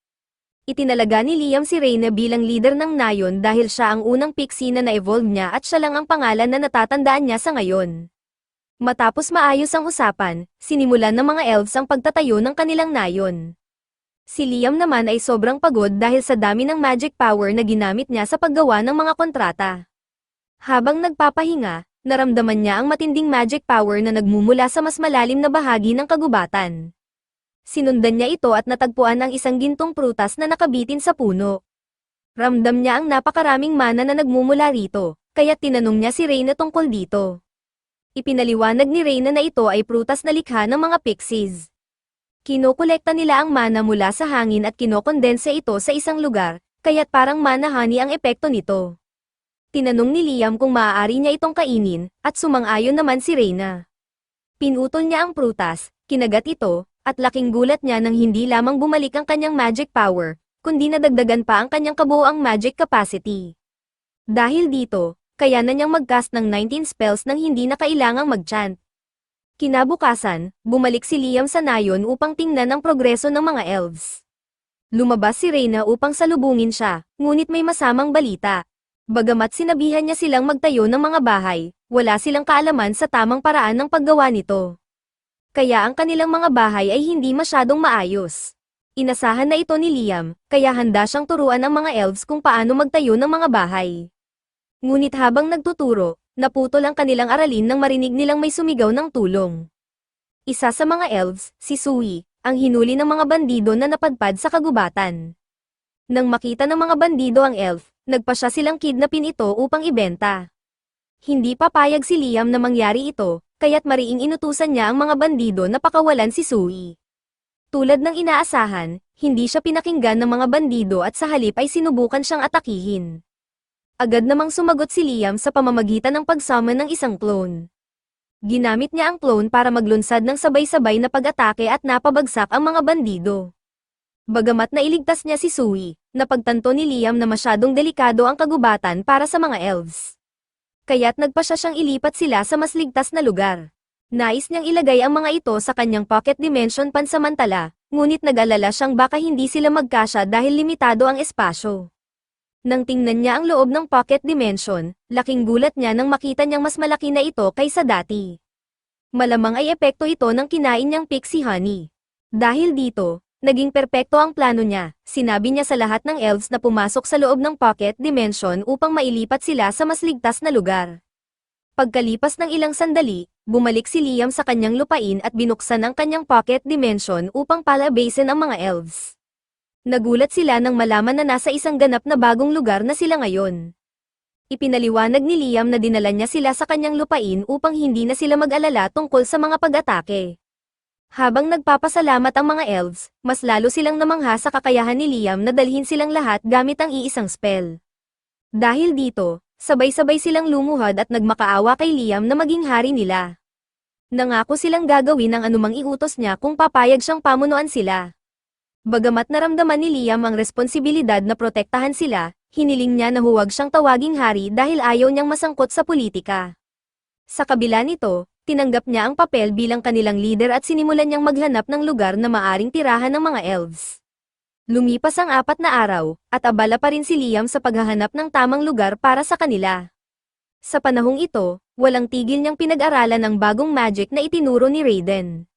Speaker 1: Itinalaga ni Liam si Reyna bilang leader ng nayon dahil siya ang unang pixie na na-evolve niya at siya lang ang pangalan na natatandaan niya sa ngayon. Matapos maayos ang usapan, sinimulan ng mga elves ang pagtatayo ng kanilang nayon. Si Liam naman ay sobrang pagod dahil sa dami ng magic power na ginamit niya sa paggawa ng mga kontrata. Habang nagpapahinga, naramdaman niya ang matinding magic power na nagmumula sa mas malalim na bahagi ng kagubatan. Sinundan niya ito at natagpuan ang isang gintong prutas na nakabitin sa puno. Ramdam niya ang napakaraming mana na nagmumula rito, kaya tinanong niya si Reyna tungkol dito. Ipinaliwanag ni Reyna na ito ay prutas na likha ng mga pixies. Kinokolekta nila ang mana mula sa hangin at kinokondensa ito sa isang lugar, kaya't parang mana honey ang epekto nito. Tinanong ni Liam kung maaari niya itong kainin, at sumang-ayon naman si Reyna. Pinutol niya ang prutas, kinagat ito, at laking gulat niya nang hindi lamang bumalik ang kanyang magic power, kundi nadagdagan pa ang kanyang kabuoang magic capacity. Dahil dito, kaya na niyang mag-cast ng 19 spells nang hindi na kailangang mag-chant. Kinabukasan, bumalik si Liam sa nayon upang tingnan ang progreso ng mga elves. Lumabas si Reyna upang salubungin siya, ngunit may masamang balita. Bagamat sinabihan niya silang magtayo ng mga bahay, wala silang kaalaman sa tamang paraan ng paggawa nito. Kaya ang kanilang mga bahay ay hindi masyadong maayos. Inasahan na ito ni Liam, kaya handa siyang turuan ang mga elves kung paano magtayo ng mga bahay. Ngunit habang nagtuturo, naputol ang kanilang aralin nang marinig nilang may sumigaw ng tulong. Isa sa mga elves, si Sui, ang hinuli ng mga bandido na napadpad sa kagubatan. Nang makita ng mga bandido ang elf, nagpasya silang kidnapin ito upang ibenta. Hindi papayag si Liam na mangyari ito, kaya't mariing inutusan niya ang mga bandido na pakawalan si Sui. Tulad ng inaasahan, hindi siya pinakinggan ng mga bandido at sa halip ay sinubukan siyang atakihin. Agad namang sumagot si Liam sa pamamagitan ng pag-summon ng isang clone. Ginamit niya ang clone para maglunsad ng sabay-sabay na pag-atake at napabagsak ang mga bandido. Bagamat nailigtas niya si Sui, napagtanto ni Liam na masyadong delikado ang kagubatan para sa mga elves. Kaya't nagpasya siyang ilipat sila sa mas ligtas na lugar. Nais niyang ilagay ang mga ito sa kanyang pocket dimension pansamantala, ngunit nag-alala siyang baka hindi sila magkasya dahil limitado ang espasyo. Nang tingnan niya ang loob ng pocket dimension, laking gulat niya nang makita niyang mas malaki na ito kaysa dati. Malamang ay epekto ito ng kinain niyang pixie honey. Dahil dito, naging perpekto ang plano niya. Sinabi niya sa lahat ng elves na pumasok sa loob ng pocket dimension upang mailipat sila sa mas ligtas na lugar. Pagkalipas ng ilang sandali, bumalik si Liam sa kanyang lupain at binuksan ang kanyang pocket dimension upang palabasin ang mga elves. Nagulat sila nang malaman na nasa isang ganap na bagong lugar na sila ngayon. Ipinaliwanag ni Liam na dinala niya sila sa kanyang lupain upang hindi na sila mag-alala tungkol sa mga pag-atake. Habang nagpapasalamat ang mga elves, mas lalo silang namangha sa kakayahan ni Liam na dalhin silang lahat gamit ang iisang spell. Dahil dito, sabay-sabay silang lumuhod at nagmakaawa kay Liam na maging hari nila. Nangako silang gagawin ang anumang iutos niya kung papayag siyang pamunuan sila. Bagamat naramdaman ni Liam ang responsibilidad na protektahan sila, hiniling niya na huwag siyang tawaging hari dahil ayaw niyang masangkot sa politika. Sa kabila nito, tinanggap niya ang papel bilang kanilang leader at sinimulan niyang maghanap ng lugar na maaring tirahan ng mga elves. Lumipas ang 4 na araw, at abala pa rin si Liam sa paghahanap ng tamang lugar para sa kanila. Sa panahong ito, walang tigil niyang pinag-aralan ang bagong magic na itinuro ni Raiden.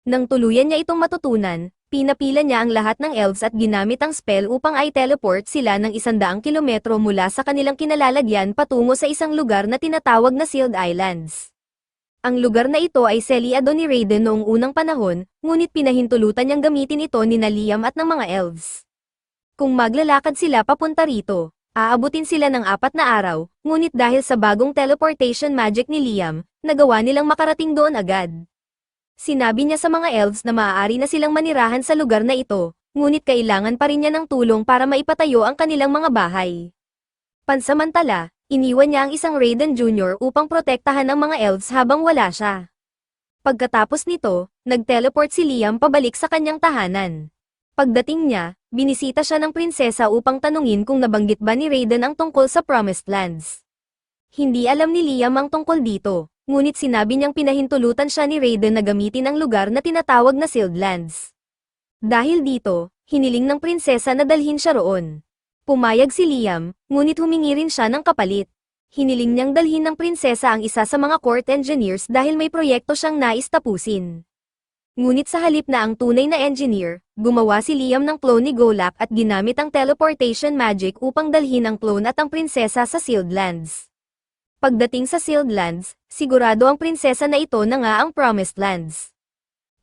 Speaker 1: Nang tuluyan niya itong matutunan, pinapila niya ang lahat ng elves at ginamit ang spell upang i-teleport sila ng 100 kilometro mula sa kanilang kinalalagyan patungo sa isang lugar na tinatawag na Sealed Islands. Ang lugar na ito ay seliado ni Raiden noong unang panahon, ngunit pinahintulutan niyang gamitin ito ni Liam at ng mga elves. Kung maglalakad sila papunta rito, aabutin sila ng 4 na araw, ngunit dahil sa bagong teleportation magic ni Liam, nagawa nilang makarating doon agad. Sinabi niya sa mga elves na maaari na silang manirahan sa lugar na ito, ngunit kailangan pa rin niya ng tulong para maipatayo ang kanilang mga bahay. Pansamantala, iniwan niya ang isang Raiden Jr. upang protektahan ang mga elves habang wala siya. Pagkatapos nito, nag-teleport si Liam pabalik sa kanyang tahanan. Pagdating niya, binisita siya ng prinsesa upang tanungin kung nabanggit ba ni Raiden ang tungkol sa Promised Lands. Hindi alam ni Liam ang tungkol dito, ngunit sinabi niyang pinahintulutan siya ni Raiden na gamitin ang lugar na tinatawag na Sealed Lands. Dahil dito, hiniling ng prinsesa na dalhin siya roon. Pumayag si Liam, ngunit humingi rin siya ng kapalit. Hiniling niyang dalhin ng prinsesa ang isa sa mga court engineers dahil may proyekto siyang nais tapusin. Ngunit sa halip na ang tunay na engineer, gumawa si Liam ng clone ni Golak at ginamit ang teleportation magic upang dalhin ang clone at ang prinsesa sa Sealed Lands. Pagdating sa Sealed Lands, sigurado ang prinsesa na ito na nga ang Promised Lands.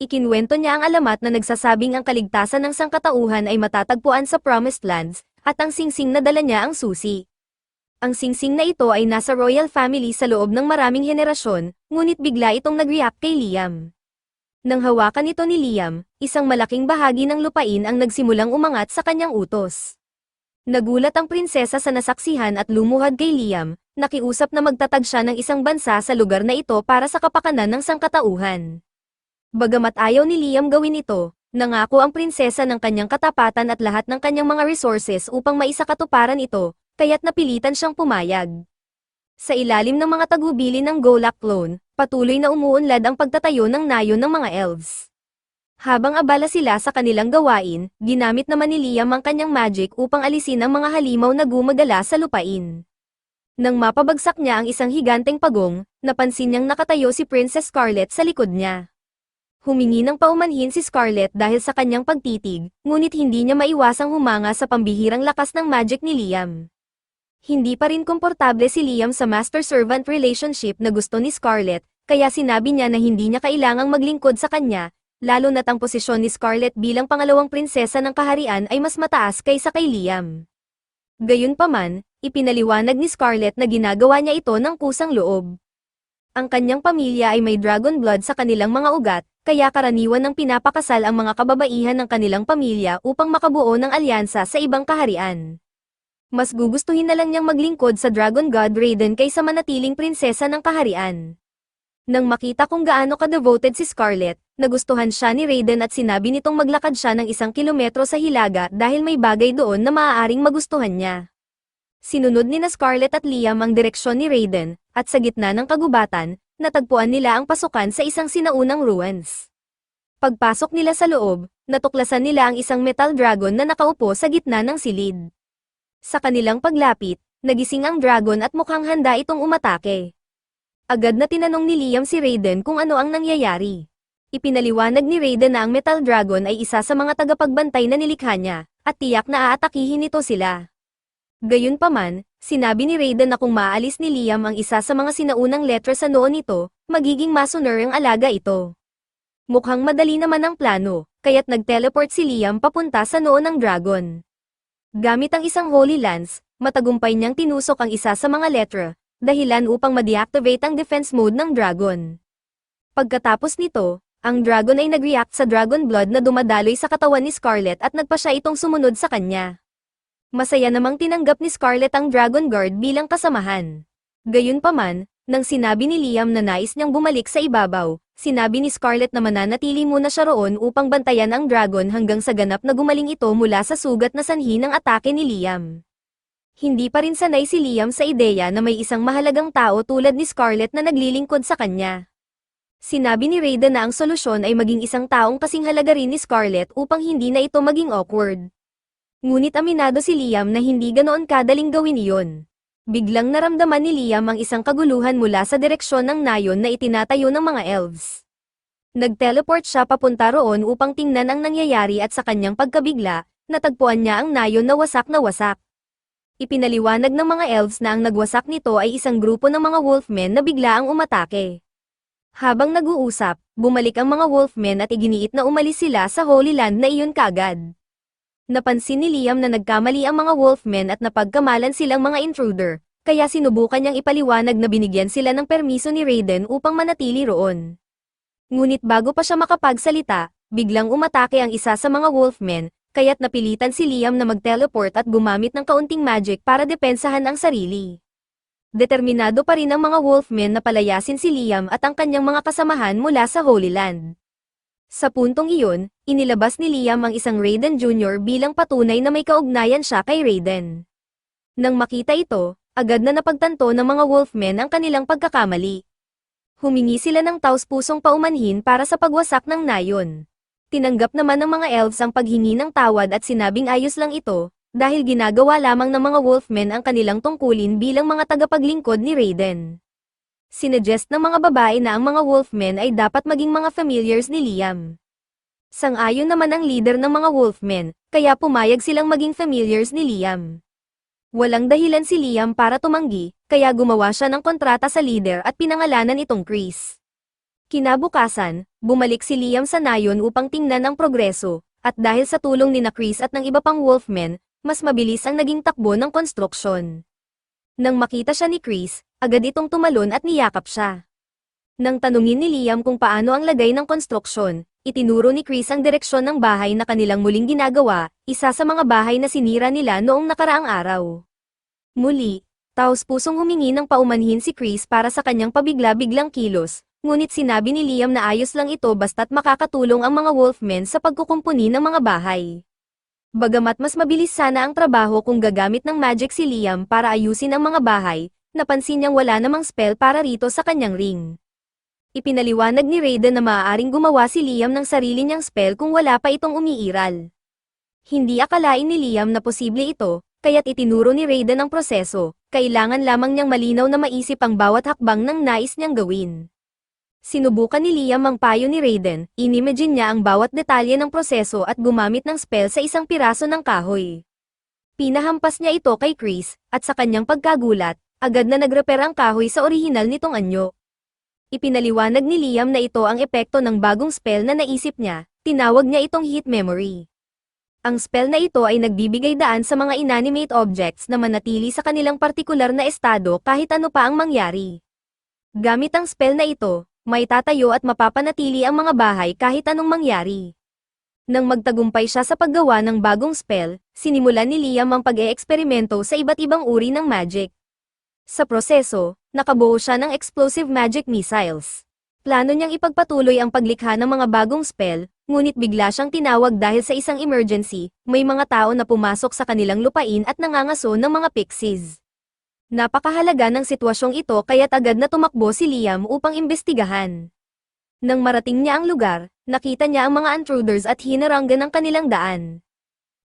Speaker 1: Ikinwento niya ang alamat na nagsasabing ang kaligtasan ng sangkatauhan ay matatagpuan sa Promised Lands, at ang singsing na dala niya ang susi. Ang singsing na ito ay nasa royal family sa loob ng maraming henerasyon, ngunit bigla itong nag-react kay Liam. Nang hawakan ito ni Liam, isang malaking bahagi ng lupain ang nagsimulang umangat sa kanyang utos. Nagulat ang prinsesa sa nasaksihan at lumuhad kay Liam, nakiusap na magtatag siya ng isang bansa sa lugar na ito para sa kapakanan ng sangkatauhan. Bagamat ayaw ni Liam gawin ito, nangako ang prinsesa ng kanyang katapatan at lahat ng kanyang mga resources upang maisakatuparan ito, kaya't napilitan siyang pumayag. Sa ilalim ng mga tagubilin ng Golak clone, patuloy na umuunlad ang pagtatayo ng nayon ng mga elves. Habang abala sila sa kanilang gawain, ginamit naman ni Liam ang kanyang magic upang alisin ang mga halimaw na gumagala sa lupain. Nang mapabagsak niya ang isang higanteng pagong, napansin niyang nakatayo si Princess Scarlet sa likod niya. Humingi ng paumanhin si Scarlet dahil sa kanyang pagtitig, ngunit hindi niya maiwasang humanga sa pambihirang lakas ng magic ni Liam. Hindi pa rin komportable si Liam sa master-servant relationship na gusto ni Scarlet, kaya sinabi niya na hindi niya kailangang maglingkod sa kanya, lalo na't ang posisyon ni Scarlet bilang pangalawang prinsesa ng kaharian ay mas mataas kaysa kay Liam. Gayunpaman, ipinaliwanag ni Scarlet na ginagawa niya ito ng kusang loob. Ang kanyang pamilya ay may dragon blood sa kanilang mga ugat, kaya karaniwan ng pinapakasal ang mga kababaihan ng kanilang pamilya upang makabuo ng alyansa sa ibang kaharian. Mas gugustuhin na lang niyang maglingkod sa Dragon God Raiden kaysa manatiling prinsesa ng kaharian. Nang makita kung gaano ka-devoted si Scarlet, nagustuhan siya ni Raiden at sinabi nitong maglakad siya ng 1 kilometro sa hilaga dahil may bagay doon na maaaring magustuhan niya. Sinunod ni na Scarlet at Liam ang direksyon ni Raiden, at sa gitna ng kagubatan, natagpuan nila ang pasukan sa isang sinaunang ruins. Pagpasok nila sa loob, natuklasan nila ang isang metal dragon na nakaupo sa gitna ng silid. Sa kanilang paglapit, nagising ang dragon at mukhang handa itong umatake. Agad na tinanong ni Liam si Raiden kung ano ang nangyayari. Ipinaliwanag ni Raiden na ang metal dragon ay isa sa mga tagapagbantay na nilikha niya, at tiyak na aatakihin nito sila. Gayunpaman, sinabi ni Raiden na kung maalis ni Liam ang isa sa mga sinaunang letra sa noo nito, magiging Masoner ang alaga ito. Mukhang madali naman ang plano, kaya't nag-teleport si Liam papunta sa noo ng dragon. Gamit ang isang Holy Lance, matagumpay niyang tinusok ang isa sa mga letra, dahilan upang ma-deactivate ang defense mode ng dragon. Pagkatapos nito, ang dragon ay nag-react sa dragon blood na dumadaloy sa katawan ni Scarlet at nagpa siya itong sumunod sa kanya. Masaya namang tinanggap ni Scarlet ang Dragon Guard bilang kasamahan. Gayunpaman, nang sinabi ni Liam na nais niyang bumalik sa ibabaw, sinabi ni Scarlet na mananatili muna siya roon upang bantayan ang dragon hanggang sa ganap na gumaling ito mula sa sugat na sanhi ng atake ni Liam. Hindi pa rin sanay si Liam sa ideya na may isang mahalagang tao tulad ni Scarlet na naglilingkod sa kanya. Sinabi ni Raiden na ang solusyon ay maging isang taong kasing halaga rin ni Scarlet upang hindi na ito maging awkward. Ngunit aminado si Liam na hindi ganoon kadaling gawin iyon. Biglang naramdaman ni Liam ang isang kaguluhan mula sa direksyon ng nayon na itinatayo ng mga elves. Nag-teleport siya papunta roon upang tingnan ang nangyayari at sa kanyang pagkabigla, natagpuan niya ang nayon na wasak na wasak. Ipinaliwanag ng mga elves na ang nagwasak nito ay isang grupo ng mga wolfmen na bigla ang umatake. Habang nag-uusap, bumalik ang mga wolfmen at iginiit na umalis sila sa Holy Land na iyon kaagad. Napansin ni Liam na nagkamali ang mga wolfmen at napagkamalan silang mga intruder, kaya sinubukan niyang ipaliwanag na binigyan sila ng permiso ni Raiden upang manatili roon. Ngunit bago pa siya makapagsalita, biglang umatake ang isa sa mga wolfmen, kaya't napilitan si Liam na mag-teleport at gumamit ng kaunting magic para depensahan ang sarili. Determinado pa rin ang mga wolfmen na palayasin si Liam at ang kanyang mga kasamahan mula sa Holy Land. Sa puntong iyon, inilabas ni Liam ang isang Raiden Jr. bilang patunay na may kaugnayan siya kay Raiden. Nang makita ito, agad na napagtanto ng mga wolfmen ang kanilang pagkakamali. Humingi sila ng taos-pusong paumanhin para sa pagwasak ng nayon. Tinanggap naman ng mga elves ang paghingi ng tawad at sinabing ayos lang ito, dahil ginagawa lamang ng mga wolfmen ang kanilang tungkulin bilang mga tagapaglingkod ni Raiden. Sinuggest ng mga babae na ang mga wolfmen ay dapat maging mga familiars ni Liam. Sang-ayon naman ang leader ng mga wolfmen, kaya pumayag silang maging familiars ni Liam. Walang dahilan si Liam para tumanggi, kaya gumawa siya ng kontrata sa leader at pinangalanan itong Chris. Kinabukasan, bumalik si Liam sa nayon upang tingnan ang progreso, at dahil sa tulong ni Chris at ng iba pang wolfmen, mas mabilis ang naging takbo ng konstruksyon. Nang makita siya ni Chris, agad itong tumalon at niyakap siya. Nang tanungin ni Liam kung paano ang lagay ng konstruksyon, itinuro ni Chris ang direksyon ng bahay na kanilang muling ginagawa, isa sa mga bahay na sinira nila noong nakaraang araw. Muli, taos-pusong humingi ng paumanhin si Chris para sa kanyang pabigla-biglang kilos, ngunit sinabi ni Liam na ayos lang ito basta't makakatulong ang mga wolfmen sa pagkukumpuni ng mga bahay. Bagamat mas mabilis sana ang trabaho kung gagamit ng magic si Liam para ayusin ang mga bahay, napansin niyang wala namang spell para rito sa kanyang ring. Ipinaliwanag ni Raiden na maaaring gumawa si Liam ng sarili niyang spell kung wala pa itong umiiral. Hindi akalain ni Liam na posible ito, kaya't itinuro ni Raiden ang proseso, kailangan lamang niyang malinaw na maisip ang bawat hakbang ng nais niyang gawin. Sinubukan ni Liam ang payo ni Raiden, inimagine niya ang bawat detalye ng proseso at gumamit ng spell sa isang piraso ng kahoy. Pinahampas niya ito kay Chris, at sa kanyang pagkagulat, agad na nag-repair ang kahoy sa orihinal nitong anyo. Ipinaliwanag ni Liam na ito ang epekto ng bagong spell na naisip niya, tinawag niya itong Heat Memory. Ang spell na ito ay nagbibigay daan sa mga inanimate objects na manatili sa kanilang partikular na estado kahit ano pa ang mangyari. Gamit ang spell na ito, may tatayo at mapapanatili ang mga bahay kahit anong mangyari. Nang magtagumpay siya sa paggawa ng bagong spell, sinimulan ni Liam ang pag-eeksperimento sa iba't ibang uri ng magic. Sa proseso, nakabuo siya ng explosive magic missiles. Plano niyang ipagpatuloy ang paglikha ng mga bagong spell, ngunit bigla siyang tinawag dahil sa isang emergency, may mga tao na pumasok sa kanilang lupain at nangangaso ng mga pixies. Napakahalaga ng sitwasyong ito kaya't agad na tumakbo si Liam upang imbestigahan. Nang marating niya ang lugar, nakita niya ang mga intruders at hinaranggan ang kanilang daan.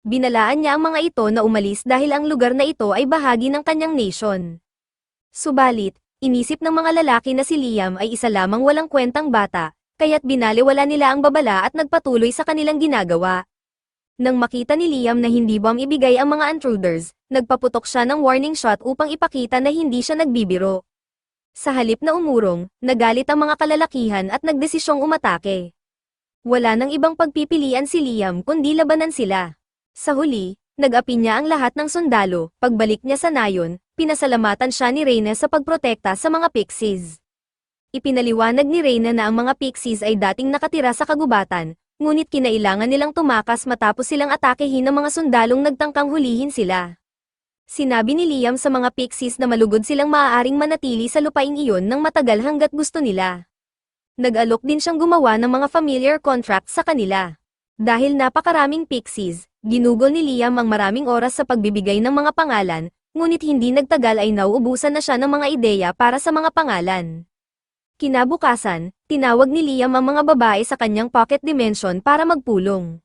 Speaker 1: Binalaan niya ang mga ito na umalis dahil ang lugar na ito ay bahagi ng kanyang nation. Subalit, inisip ng mga lalaki na si Liam ay isa lamang walang kwentang bata, kaya't binaliwala nila ang babala at nagpatuloy sa kanilang ginagawa. Nang makita ni Liam na hindi bomb ibigay ang mga intruders, nagpaputok siya ng warning shot upang ipakita na hindi siya nagbibiro. Sa halip na umurong, nagalit ang mga kalalakihan at nagdesisyong umatake. Wala nang ibang pagpipilian si Liam kundi labanan sila. Sa huli, nag-api niya ang lahat ng sundalo, pagbalik niya sa nayon, pinasalamatan siya ni Reyna sa pagprotekta sa mga pixies. Ipinaliwanag ni Reyna na ang mga pixies ay dating nakatira sa kagubatan, ngunit kinailangan nilang tumakas matapos silang atakehin ng mga sundalong nagtangkang hulihin sila. Sinabi ni Liam sa mga pixies na malugod silang maaaring manatili sa lupaing iyon ng matagal hanggat gusto nila. Nag-alok din siyang gumawa ng mga familiar contract sa kanila. Dahil napakaraming pixies, ginugol ni Liam ang maraming oras sa pagbibigay ng mga pangalan, ngunit hindi nagtagal ay nauubusan na siya ng mga ideya para sa mga pangalan. Kinabukasan, tinawag ni Liam ang mga babae sa kanyang pocket dimension para magpulong.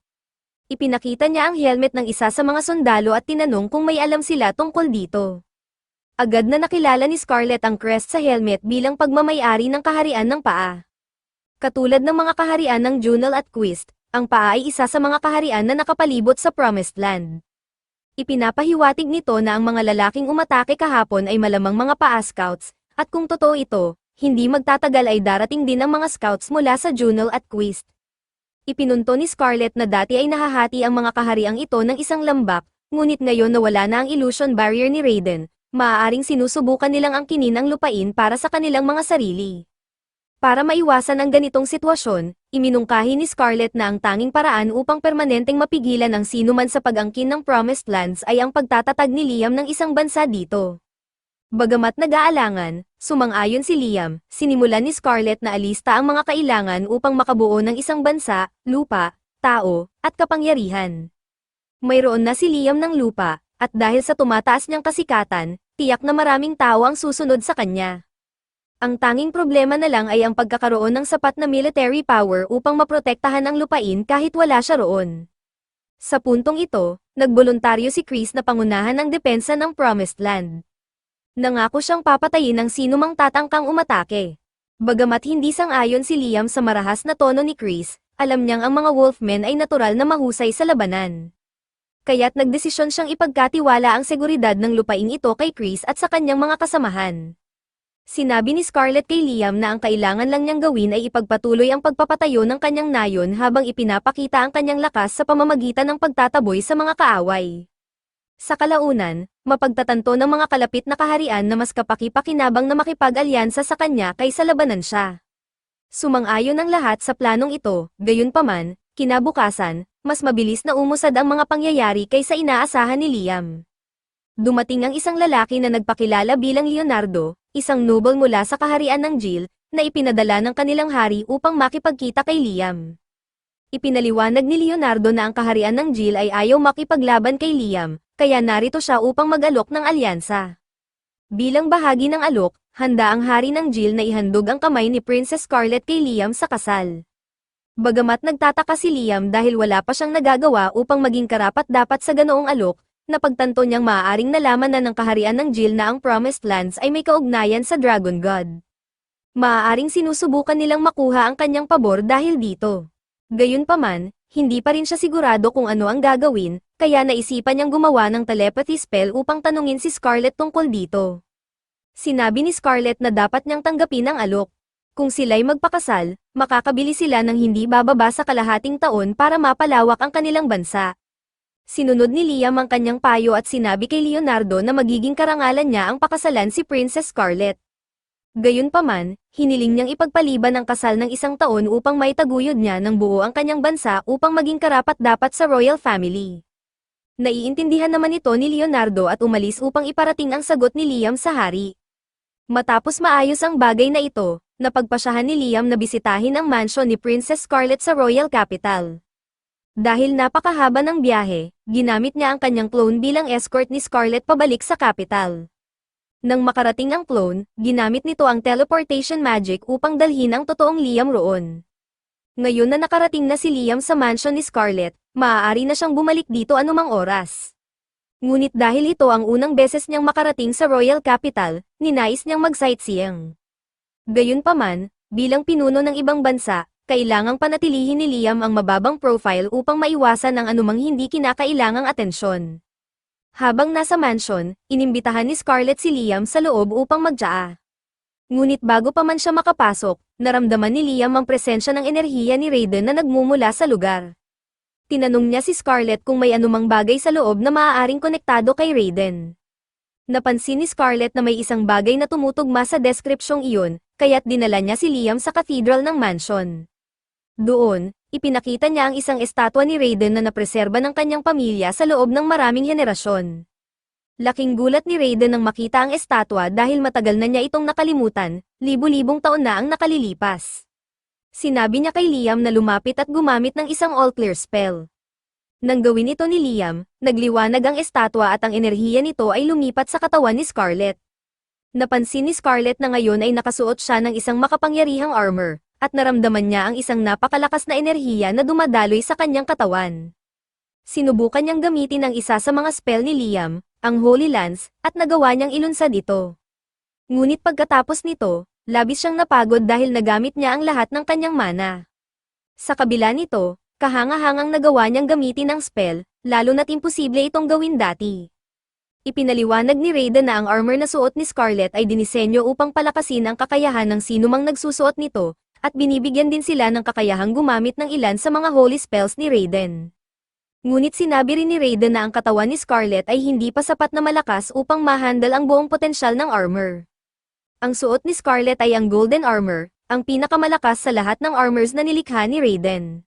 Speaker 1: Ipinakita niya ang helmet ng isa sa mga sundalo at tinanong kung may alam sila tungkol dito. Agad na nakilala ni Scarlett ang crest sa helmet bilang pagmamay-ari ng kaharian ng paa. Katulad ng mga kaharian ng Junel at Quist, ang paa ay isa sa mga kaharian na nakapalibot sa Promised Land. Ipinapahiwatig nito na ang mga lalaking umatake kahapon ay malamang mga paa scouts, at kung totoo ito, hindi magtatagal ay darating din ang mga scouts mula sa Junel at Quist. Ipinunto ni Scarlett na dati ay nahahati ang mga kahariang ito ng isang lambak, ngunit ngayon nawala na ang illusion barrier ni Raiden, maaaring sinusubukan nilang angkinin ang lupain para sa kanilang mga sarili. Para maiwasan ang ganitong sitwasyon, iminungkahi ni Scarlett na ang tanging paraan upang permanenteng mapigilan ang sinuman sa pag-angkin ng Promised Lands ay ang pagtatatag ni Liam ng isang bansa dito. Bagamat nag-aalangan, sumang-ayon si Liam, sinimulan ni Scarlett na alista ang mga kailangan upang makabuo ng isang bansa, lupa, tao, at kapangyarihan. Mayroon na si Liam ng lupa, at dahil sa tumataas niyang kasikatan, tiyak na maraming tao ang susunod sa kanya. Ang tanging problema na lang ay ang pagkakaroon ng sapat na military power upang maprotektahan ang lupain kahit wala siya roon. Sa puntong ito, nagboluntaryo si Chris na pangunahan ang depensa ng Promised Land. Nangako siyang papatayin ang sinumang tatangkang umatake. Bagamat hindi sang-ayon si Liam sa marahas na tono ni Chris, alam niyang ang mga Wolfmen ay natural na mahusay sa labanan. Kaya't nagdesisyon siyang ipagkatiwala ang seguridad ng lupain ito kay Chris at sa kanyang mga kasamahan. Sinabi ni Scarlett kay Liam na ang kailangan lang niyang gawin ay ipagpatuloy ang pagpapatayo ng kanyang nayon habang ipinapakita ang kanyang lakas sa pamamagitan ng pagtataboy sa mga kaaway. Sa kalaunan, mapagtatanto ng mga kalapit na kaharian na mas kapaki-pakinabang na makipag-alyansa sa kanya kaysa labanan siya. Sumang-ayon ang lahat sa planong ito, gayunpaman, kinabukasan, mas mabilis na umusad ang mga pangyayari kaysa inaasahan ni Liam. Dumating ang isang lalaki na nagpakilala bilang Leonardo, isang noble mula sa kaharian ng Jill, na ipinadala ng kanilang hari upang makipagkita kay Liam. Ipinaliwanag ni Leonardo na ang kaharian ng Jill ay ayaw makipaglaban kay Liam, kaya narito siya upang mag-alok ng alyansa. Bilang bahagi ng alok, handa ang hari ng Jill na ihandog ang kamay ni Princess Scarlett kay Liam sa kasal. Bagamat nagtataka si Liam dahil wala pa siyang nagagawa upang maging karapat-dapat sa ganoong alok, napagtanto niyang maaaring nalaman na ng kaharian ng Jill na ang Promised Lands ay may kaugnayan sa Dragon God. Maaaring sinusubukan nilang makuha ang kanyang pabor dahil dito. Gayunpaman, hindi pa rin siya sigurado kung ano ang gagawin, kaya naisipan niyang gumawa ng telepathy spell upang tanungin si Scarlett tungkol dito. Sinabi ni Scarlett na dapat niyang tanggapin ang alok. Kung sila'y magpakasal, makakabili sila ng hindi bababa sa kalahating taon para mapalawak ang kanilang bansa. Sinunod ni Liam ang kanyang payo at sinabi kay Leonardo na magiging karangalan niya ang pakasalan si Princess Scarlett. Gayunpaman, hiniling niyang ipagpaliban ang kasal ng isang taon upang maitaguyod niya ng buo ang kanyang bansa upang maging karapat-dapat sa royal family. Naiintindihan naman ito ni Leonardo at umalis upang iparating ang sagot ni Liam sa hari. Matapos maayos ang bagay na ito, napagpasyahan ni Liam na bisitahin ang mansion ni Princess Scarlett sa royal capital. Dahil napakahaba ng biyahe, ginamit niya ang kanyang clone bilang escort ni Scarlett pabalik sa capital. Nang makarating ang clone, ginamit nito ang teleportation magic upang dalhin ang totoong Liam roon. Ngayon na nakarating na si Liam sa mansion ni Scarlett, maaari na siyang bumalik dito anumang oras. Ngunit dahil ito ang unang beses niyang makarating sa royal capital, ninais niyang mag-sightseeing. Gayunpaman, bilang pinuno ng ibang bansa, kailangang panatilihin ni Liam ang mababang profile upang maiwasan ang anumang hindi kinakailangang atensyon. Habang nasa mansion, inimbitahan ni Scarlett si Liam sa loob upang magtsaa. Ngunit bago pa man siya makapasok, naramdaman ni Liam ang presensya ng enerhiya ni Raiden na nagmumula sa lugar. Tinanong niya si Scarlett kung may anumang bagay sa loob na maaaring konektado kay Raiden. Napansin ni Scarlett na may isang bagay na tumutugma sa deskripsyong iyon, kaya't dinala niya si Liam sa cathedral ng mansion. Doon, ipinakita niya ang isang estatwa ni Raiden na napreserba ng kanyang pamilya sa loob ng maraming henerasyon. Laking gulat ni Raiden nang makita ang estatwa dahil matagal na niya itong nakalimutan, libu-libong taon na ang nakalilipas. Sinabi niya kay Liam na lumapit at gumamit ng isang all-clear spell. Nang gawin ito ni Liam, nagliwanag ang estatwa at ang enerhiya nito ay lumipat sa katawan ni Scarlet. Napansin ni Scarlet na ngayon ay nakasuot siya ng isang makapangyarihang armor, at naramdaman niya ang isang napakalakas na enerhiya na dumadaloy sa kanyang katawan. Sinubukan niyang gamitin ang isa sa mga spell ni Liam, ang Holy Lance, at nagawa niyang ilunsad ito. Ngunit pagkatapos nito, labis siyang napagod dahil nagamit niya ang lahat ng kanyang mana. Sa kabila nito, kahanga-hangang nagawa niyang gamitin ang spell, lalo na't imposible itong gawin dati. Ipinaliwanag ni Raiden na ang armor na suot ni Scarlet ay dinisenyo upang palakasin ang kakayahan ng sinumang nagsusuot nito, at binibigyan din sila ng kakayahang gumamit ng ilan sa mga holy spells ni Raiden. Ngunit sinabi rin ni Raiden na ang katawan ni Scarlet ay hindi pa sapat na malakas upang ma-handle ang buong potensyal ng armor. Ang suot ni Scarlet ay ang Golden Armor, ang pinakamalakas sa lahat ng armors na nilikha ni Raiden.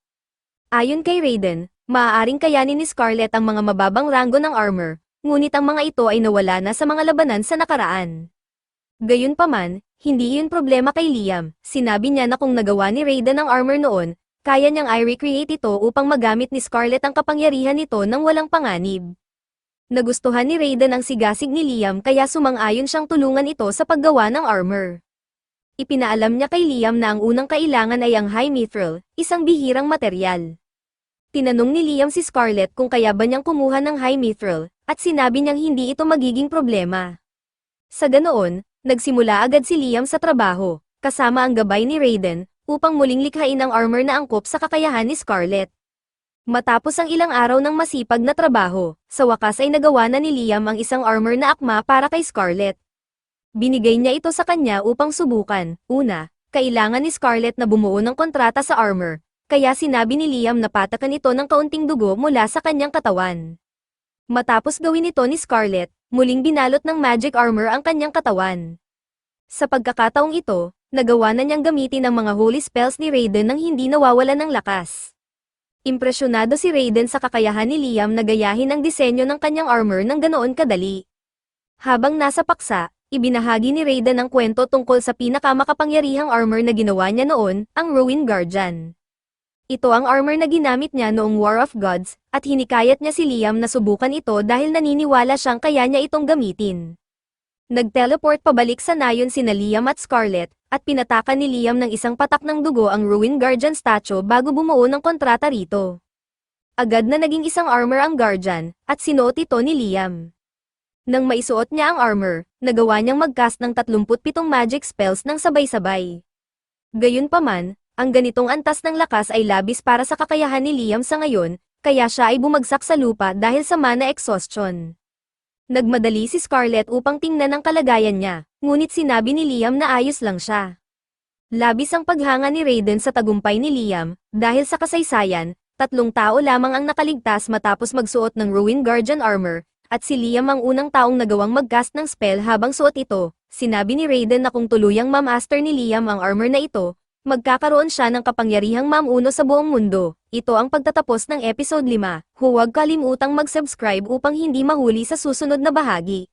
Speaker 1: Ayon kay Raiden, maaaring kayanin ni Scarlet ang mga mababang ranggo ng armor, ngunit ang mga ito ay nawala na sa mga labanan sa nakaraan. Gayunpaman, hindi iyon problema kay Liam, sinabi niya na kung nagawa ni Raiden ang armor noon, kaya niyang i-recreate ito upang magamit ni Scarlet ang kapangyarihan nito nang walang panganib. Nagustuhan ni Raiden ang sigasig ni Liam kaya sumang-ayon siyang tulungan ito sa paggawa ng armor. Ipinaalam niya kay Liam na ang unang kailangan ay ang High Mithril, isang bihirang materyal. Tinanong ni Liam si Scarlet kung kaya ba niyang kumuha ng High Mithril, at sinabi niyang hindi ito magiging problema. Sa ganoon, nagsimula agad si Liam sa trabaho, kasama ang gabay ni Raiden, upang muling likhain ang armor na angkop sa kakayahan ni Scarlet. Matapos ang ilang araw ng masipag na trabaho, sa wakas ay nagawa na ni Liam ang isang armor na akma para kay Scarlet. Binigay niya ito sa kanya upang subukan. Una, kailangan ni Scarlet na bumuo ng kontrata sa armor, kaya sinabi ni Liam na patakan ito ng kaunting dugo mula sa kanyang katawan. Matapos gawin ito ni Scarlet, muling binalot ng magic armor ang kanyang katawan. Sa pagkakataong ito, nagawa na niyang gamitin ang mga holy spells ni Raiden nang hindi nawawalan ng lakas. Impresyonado si Raiden sa kakayahan ni Liam na gayahin ang disenyo ng kanyang armor ng ganoon kadali. Habang nasa paksa, ibinahagi ni Raiden ang kwento tungkol sa pinakamakapangyarihang armor na ginawa niya noon, ang Ruin Guardian. Ito ang armor na ginamit niya noong War of Gods, at hinikayat niya si Liam na subukan ito dahil naniniwala siyang kaya niya itong gamitin. Nag-teleport pabalik sa nayon sina Liam at Scarlet, at pinatakan ni Liam ng isang patak ng dugo ang Ruin Guardian statue bago bumuo ng kontrata rito. Agad na naging isang armor ang Guardian, at sinuot ito ni Liam. Nang maisuot niya ang armor, nagawa niyang mag-cast ng 37 magic spells ng sabay-sabay. Gayunpaman, ang ganitong antas ng lakas ay labis para sa kakayahan ni Liam sa ngayon, kaya siya ay bumagsak sa lupa dahil sa mana exhaustion. Nagmadali si Scarlet upang tingnan ang kalagayan niya, ngunit sinabi ni Liam na ayos lang siya. Labis ang paghanga ni Raiden sa tagumpay ni Liam, dahil sa kasaysayan, 3 tao lamang ang nakaligtas matapos magsuot ng Ruin Guardian armor, at si Liam ang unang taong nagawang mag-cast ng spell habang suot ito. Sinabi ni Raiden na kung tuluyang ma-master ni Liam ang armor na ito, magkakaroon siya ng kapangyarihang mamuno sa buong mundo. Ito ang pagtatapos ng episode 5. Huwag kalimutang mag-subscribe upang hindi mahuli sa susunod na bahagi.